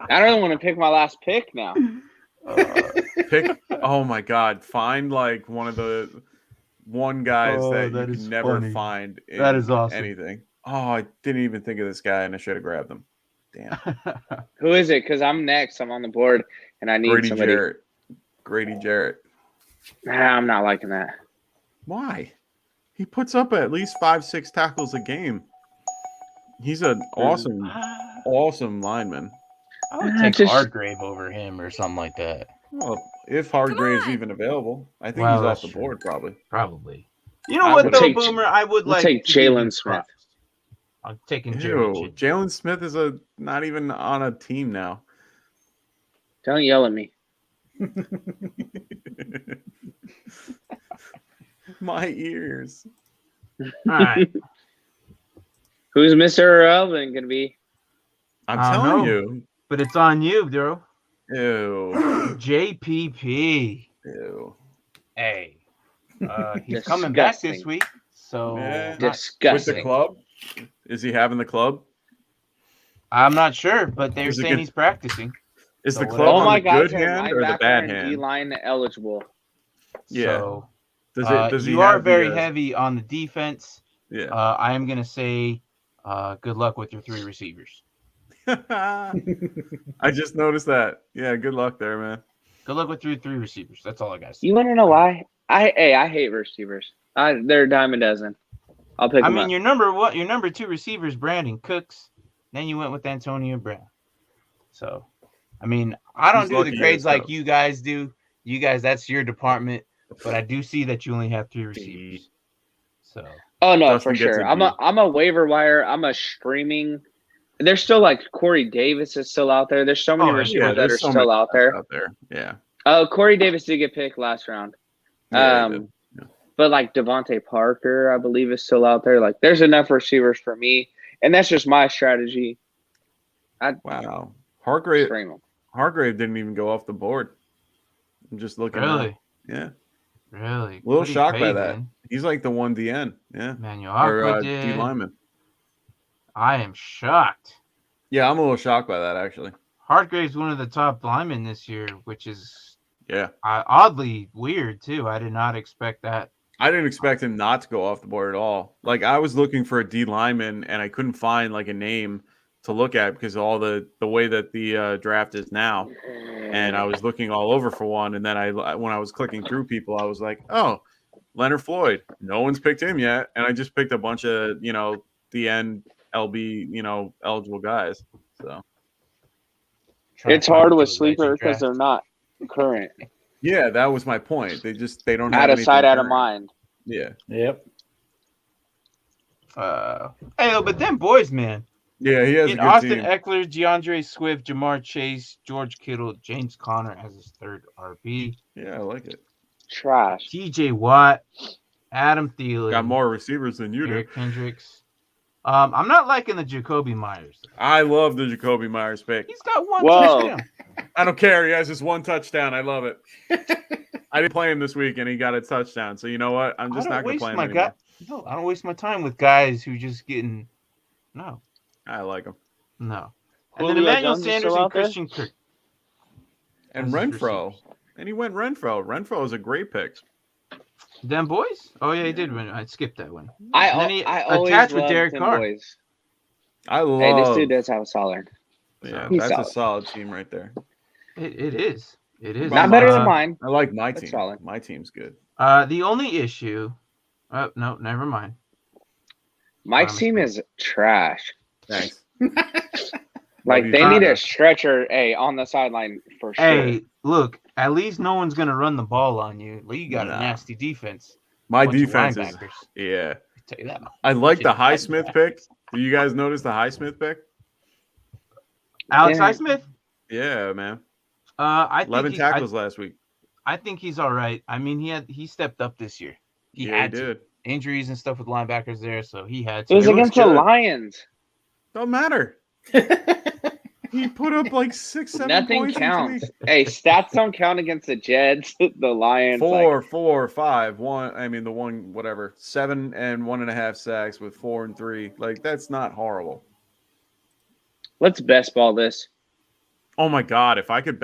I don't want to pick my last pick now. Pick. Oh my God! Find like one guys that that you is can never funny. find. In That is awesome. Anything. Oh, I didn't even think of this guy, and I should have grabbed him. Damn. Who is it? Because I'm next. I'm on the board, and I need Grady somebody. Jarrett. Grady Jarrett. Nah, I'm not liking that. Why? He puts up at least 5-6 tackles a game. He's an awesome lineman. I would Ah, take just- Hargrave over him or something like that. Well, if Hargrave's even available, I think Well, he's off that's the board probably. Probably. You know I what would though, take- Boomer? I would we'll like take to give Jalen you Smith. props. I'm taking Ew, Jared. Jalen Smith is not even on a team now. Don't yell at me. My ears. All right. Who's Mr. Irrelevant going to be? I'm I don't telling know. you. But it's on you, bro. Ew. JPP. Ew. Hey. He's coming back this Disgusting. week. So Yeah. not- With Disgusting. the club? Is he having the club? I'm not sure, but they're Is it saying good? he's practicing. Is So the whatever. club All on my the guys good are hand or the linebacker bad and hand? D-line eligible. Yeah. So Does he you are have very the, heavy on the defense. Yeah. I am gonna say good luck with your 3 receivers. I just noticed that. Yeah, good luck there, man. Good luck with your 3 receivers. That's all I got to say. You want to know why? I hate receivers. They're a dime a dozen. I'll pick I them mean, up. your number 2 receivers, Brandon Cooks. Then you went with Antonio Brown. So, I mean, I don't He's do lucky the he grades is, like though. you guys do. You guys, that's your department. but I do see that you only have 3 receivers. So. Oh no, Dustin for sure. gets a I'm a waiver wire. I'm a streaming. There's still like Corey Davis is still out there. There's so many receivers that are still out there. Yeah. Oh, Corey Davis did get picked last round. Yeah, he did. Yeah. But like Devontae Parker, I believe, is still out there. Like, there's enough receivers for me, and that's just my strategy. Wow. Hargrave didn't even go off the board. I'm just looking. Really? Yeah. Really? A little shocked by that. He's like the 1 DN. Yeah. Manuel D lineman. I am shocked. Yeah, I'm a little shocked by that, actually. Hargrave's one of the top linemen this year, which is oddly weird, too. I did not expect that. I didn't expect him not to go off the board at all. Like, I was looking for a D lineman, and I couldn't find, like, a name to look at because of all the way that the draft is now. And I was looking all over for one, and then when I was clicking through people, I was like, oh, Leonard Floyd. No one's picked him yet. And I just picked a bunch of, the end LB, eligible guys. So it's hard with sleeper because they're not current. Yeah, that was my point. They don't have out of sight, out of mind. Yeah. Yep. Hey, but them boys, man. Yeah, he has a good Austin team. Eckler, DeAndre Swift, Jamar Chase, George Kittle, James Conner as his 3rd RB. Yeah, I like it. Trash. TJ Watt, Adam Thielen. Got more receivers than you Eric do. Kendricks. I'm not liking the Jacoby Myers. I love the Jacoby Myers pick. He's got 1 touchdown. I don't care. He has just 1 touchdown. I love it. I didn't play him this week, and he got a touchdown. So you know what? I'm just not going to play him anymore. No, I don't waste my time with guys who just getting no. I like him. No. And then Emmanuel Sanders and Christian Kirk. And Renfro. And he went Renfro. Renfro is a great pick. Them boys? Oh, yeah, he did win. I skipped that one. I always attached with loved Derek them Carr. boys. I love. Hey, this dude does have a solid. Yeah, He's that's solid. a solid team right there. It is. It is. Not better than mine. I like my team. Solid. My team's good. The only issue. Oh, no, never mind. Mike's team is trash. Thanks. Like, they need a stretcher, on the sideline for sure. Hey, look, at least no one's going to run the ball on you. Well, you got a nasty defense. My defense is, yeah. I'll tell you that. I like the Highsmith pick. Do you guys notice the Highsmith pick? Alex Highsmith? Yeah, man. I think 11 tackles last week. I think he's all right. I mean, he stepped up this year. He did. Injuries and stuff with linebackers there, so he had to. It was against the Lions. Don't matter. He put up like 6-7 Nothing points. counts. Hey, stats don't count against the Jets, the Lions. 4, 5, 1. I mean, the one, whatever. 7 and 1.5 sacks with 4 and 3. Like, that's not horrible. Let's best ball this. Oh my God. If I could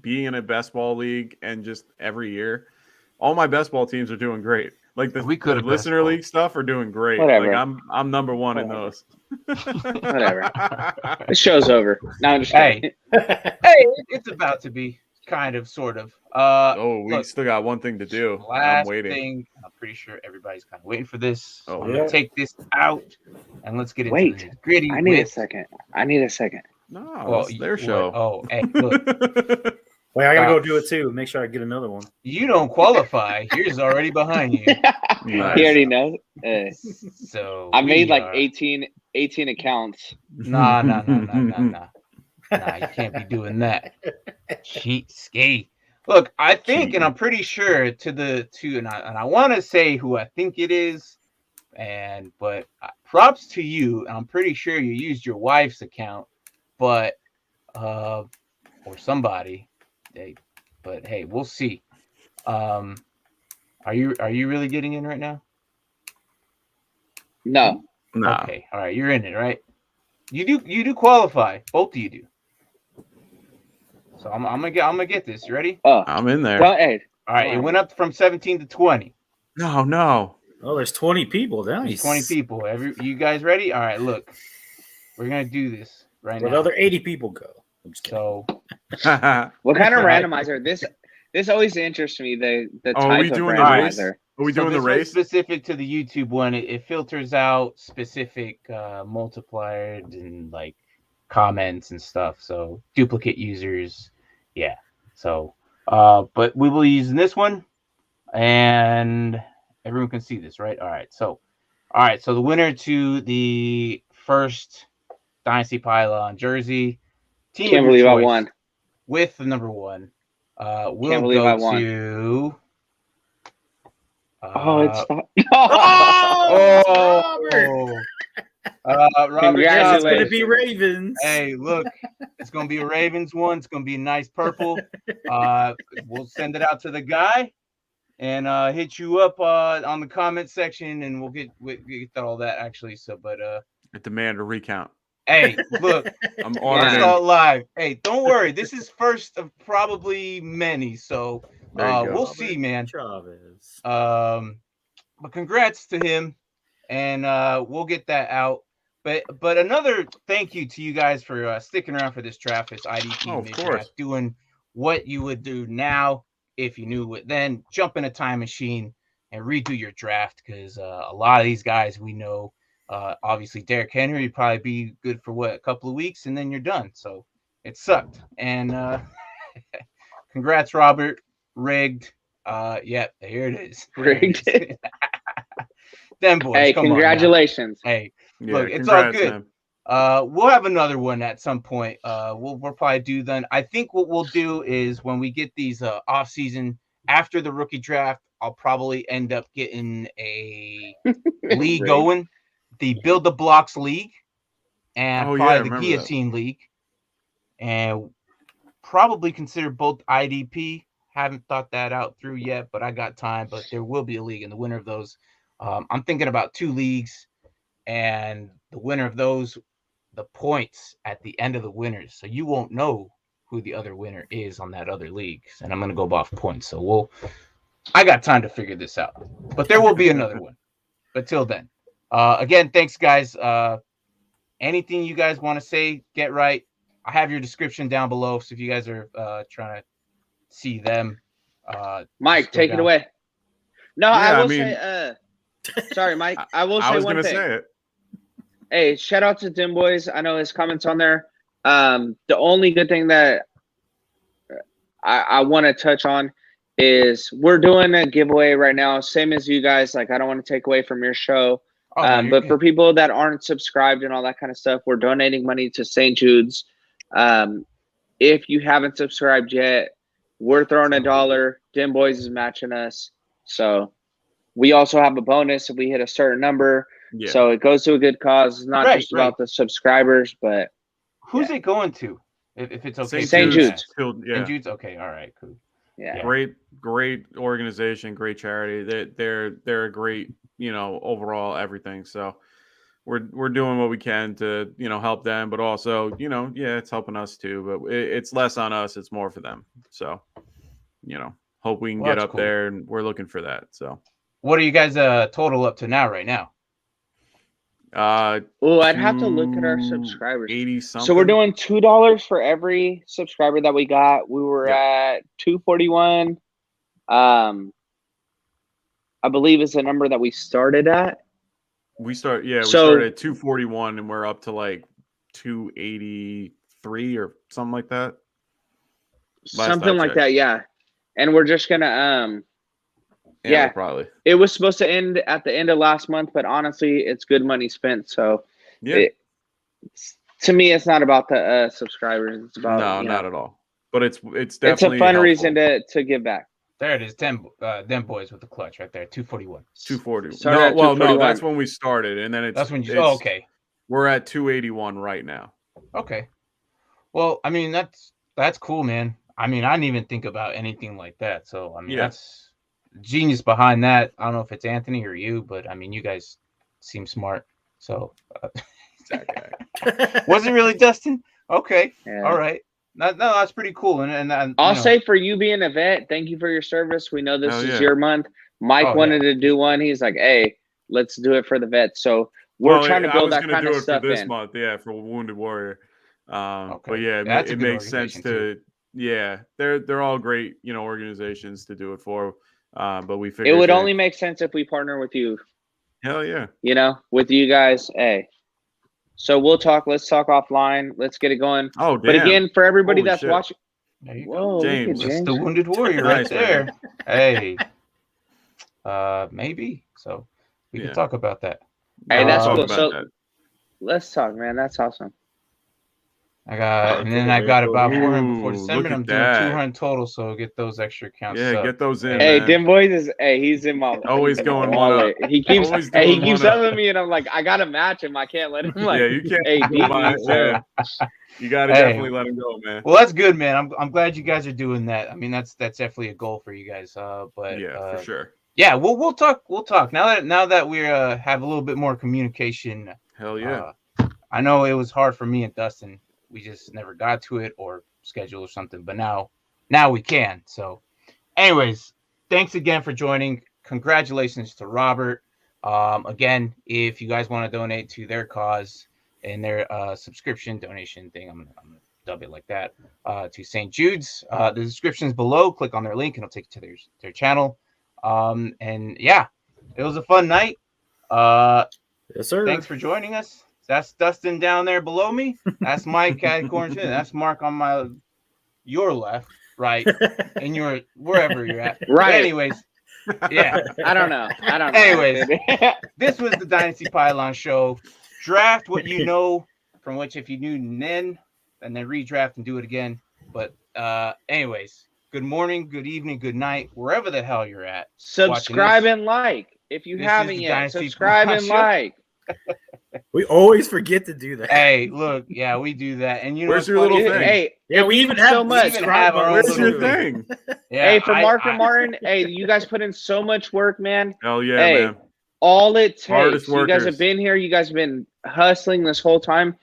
be in a best ball league and just every year, all my best ball teams are doing great. Like the listener league stuff are doing great. Whatever. Like I'm number 1 in those. Whatever. The show's over. No, I'm just kidding. Hey, it's about to be kind of, sort of. We still got one thing to do. Last I'm waiting. thing. I'm pretty sure everybody's kind of waiting for this. Oh, I'm gonna take this out and let's get into the gritty. I need a second. No, it's their show. Oh, hey, look. Wait, I gotta go do it too. Make sure I get another one. You don't qualify. Yours already behind you. Nice. He already knows. So I made like 18 accounts. Nah. Nah, you can't be doing that. Cheapskate. Look, I think, and I'm pretty sure and I want to say who I think it is, but props to you. I'm pretty sure you used your wife's account, but or somebody. But hey, we'll see. Are you really getting in right now? No. Okay. All right. You're in it, right? You do qualify. Both of you do. So I'm gonna get this. You ready? I'm in there. Go ahead. All right. It went up from 17 to 20. No. Oh, there's 20 people. Nice. 20 people. You guys ready? All right. Look, we're gonna do this right now. Where the other 80 people go. So, what kind of randomizer? This always interests me. The type of randomizer. Are we doing the race? Specific to the YouTube one, it filters out specific multipliers and like comments and stuff. So duplicate users, yeah. So, but we will use this one. And everyone can see this, right? All right. So the winner to the first Dynasty Pylon jersey, team Can't of your believe I choice, won. with the number 1, will Can't believe I go won. to. Oh, it's not. Robert, Yes, it's going to Congratulations. be Ravens. hey, look, it's going to be a Ravens one. It's going to be a nice purple. We'll send it out to the guy and hit you up on the comment section, and we'll get all that actually. So, but I demand a recount. hey, look, I'm let's auditing. start live. Hey, don't worry, this is first of probably many. So we'll see, man. Chavez. But congrats to him, and we'll get that out. But another thank you to you guys for sticking around for this draft. It's IDP mid-draft, doing what you would do now if you knew it then. Jump in a time machine and redo your draft, because a lot of these guys we know. Obviously, Derrick Henry would probably be good for a couple of weeks, and then you're done. So it sucked. And congrats, Robert. Rigged. Yep, here it is. Rigged. Them boys. Hey, come congratulations. on now. Hey, Yeah, look, it's all congrats, good. man. We'll have another one at some point. We'll probably do then. I think what we'll do is when we get these off season after the rookie draft, I'll probably end up getting a league going, the Build the Blocks League, and probably the Guillotine League, and probably consider both IDP. Haven't thought that out through yet, but I got time. But there will be a league, and the winner of those, I'm thinking about 2 leagues, and the winner of those, the points at the end of the winners, so you won't know who the other winner is on that other league, and I'm gonna go off points. So I got time to figure this out, but there will be another one. But till then, again, thanks guys. Anything you guys want to say, get right. I have your description down below, so if you guys are trying to see them, Mike, take it away. No, Yeah, I will say. Sorry, Mike. I will say one thing. Say it. Hey, shout out to Dim Boys. I know his comments on there. The only good thing that I want to touch on is we're doing a giveaway right now, same as you guys. Like, I don't want to take away from your show. But for people that aren't subscribed and all that kind of stuff, we're donating money to St. Jude's. If you haven't subscribed yet, we're throwing $1. Dim Boys is matching us. So we also have a bonus if we hit a certain number. Yeah. So it goes to a good cause. It's not just about the subscribers, but who's it going to? If it's okay. St. Jude's. St. Jude's. Okay. All right. Cool. Yeah. Great organization, great charity. They're a great, overall everything. So we're doing what we can to, help them, but also, it's helping us too, but it's less on us. It's more for them. So, hope we can get up there, and we're looking for that. So what are you guys total up to now right now? I'd have to look at our subscribers. 80 something. So we're doing $2 for every subscriber that we got. We were at 241. I believe is the number that we started at. We started at 241, and we're up to like 283 or something like that. Something like that, yeah. And we're just gonna probably. It was supposed to end at the end of last month, but honestly, it's good money spent. So to me, it's not about the subscribers. It's about not at all. But it's definitely it's a fun reason to give back. There it is. Them boys with the clutch right there. 241. 240. No, that's when we started, and then that's when you. Okay. We're at 281 right now. Okay. Well, I mean that's cool, man. I mean, I didn't even think about anything like that. So I mean, that's genius behind that. I don't know if it's Anthony or you, but I mean, you guys seem smart. So was it really Dustin? Okay. Yeah. All right. No, that's pretty cool. And I'll say for you being a vet, thank you for your service. We know this is your month. Mike wanted to do one. He's like, hey, let's do it for the vets. So we're trying to build that kind of stuff for this month. Yeah, for Wounded Warrior. But it makes sense to. Yeah, they're all great, organizations to do it for. But we figured it would only make sense if we partner with you. Hell yeah. With you guys. Hey. So let's talk offline. Let's get it going. Oh, damn. But again, for everybody that's watching. There you go. James. That's the Wounded Warrior right there. Hey. maybe. So we can talk about that. Hey, that's cool. So that. let's talk, man. That's awesome. And then I got about 400 before Ooh, December. look I'm at doing that. 200 total, so get those extra accounts. Yeah, up. get those in. Hey, man. Dim Boys is he's in my Always he's in my going wallet. one up. He keeps Always he doing keeps one up. telling me, and I'm like, I gotta match him. I can't let him like. Yeah, you can't Hey, go beat by me. it. So. Yeah. You got to definitely let him go, man. Well, that's good, man. I'm glad you guys are doing that. I mean, that's definitely a goal for you guys. But yeah, for sure. Yeah, we'll talk. We'll talk now that we have a little bit more communication. Hell yeah. I know it was hard for me and Dustin. We just never got to it or schedule or something. But now we can. So, anyways, thanks again for joining. Congratulations to Robert. Again, if you guys want to donate to their cause and their subscription donation thing, I'm gonna dub it like that. To St. Jude's. The description's below. Click on their link and it'll take you to their channel. And yeah, it was a fun night. Yes, sir. Thanks for joining us. That's Dustin down there below me. That's Mike at Quarantine. That's Mark on your left, right, and your wherever you're at. Right. But anyways, yeah. I don't know. Anyways, this was the Dynasty Pylon Show. Draft what you know, from which if you knew then, and then redraft and do it again. But anyways, good morning, good evening, good night, wherever the hell you're at. Subscribe and like if you haven't yet. Dynasty Subscribe and Show. like. We always forget to do that. Hey, look, yeah, we do that. And you know, Where's your little thing? Hey, Yeah, we even have so much. We even have our own Where's little your thing? Yeah, hey, for Mark and Martin, hey, you guys put in so much work, man. Hell yeah, Hey, man. all it takes. Hardest You guys workers. have been here. You guys have been hustling this whole time.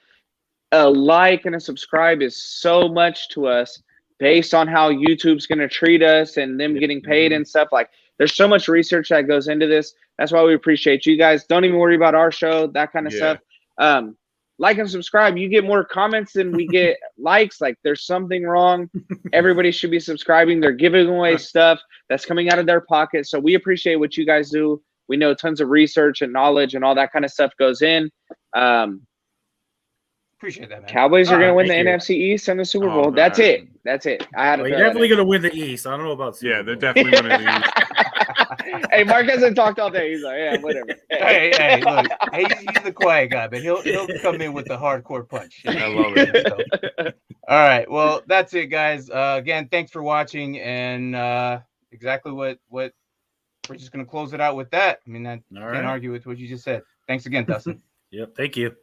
A like and a subscribe is so much to us based on how YouTube's going to treat us and them getting paid and stuff. Like, there's so much research that goes into this. That's why we appreciate you guys. Don't even worry about our show, that kind of stuff. Like and subscribe. You get more comments than we get likes. Like, there's something wrong. Everybody should be subscribing. They're giving away stuff that's coming out of their pocket. So we appreciate what you guys do. We know tons of research and knowledge and all that kind of stuff goes in. Appreciate that, man. Cowboys are going to win the thank you. NFC East and the Super Oh, Bowl. That's man. it. That's it. I had to Well, throw you're that definitely in. going to win the East. I don't know about Super Yeah, they're Bowl. definitely winning the East. Hey, Mark hasn't talked all day. He's like, yeah, whatever. Hey, look, he's the quiet guy, but he'll come in with the hardcore punch. I love it. So, all right, well, that's it, guys. Again, thanks for watching, and exactly what we're just gonna close it out with that. I mean, I can't argue with what you just said. Thanks again, Dustin. Yep, thank you.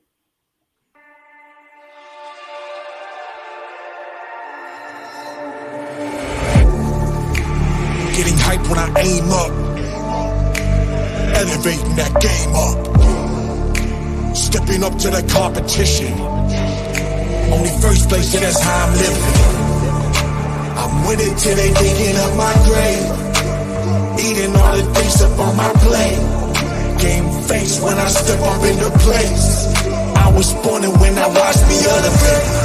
Getting hype when I aim up, elevating that game up, stepping up to the competition. Only first place, and that's how I'm living. I'm winning till they digging up my grave, eating all the things up on my plate. Game face when I step up into place. I was born and when I watched me elevate.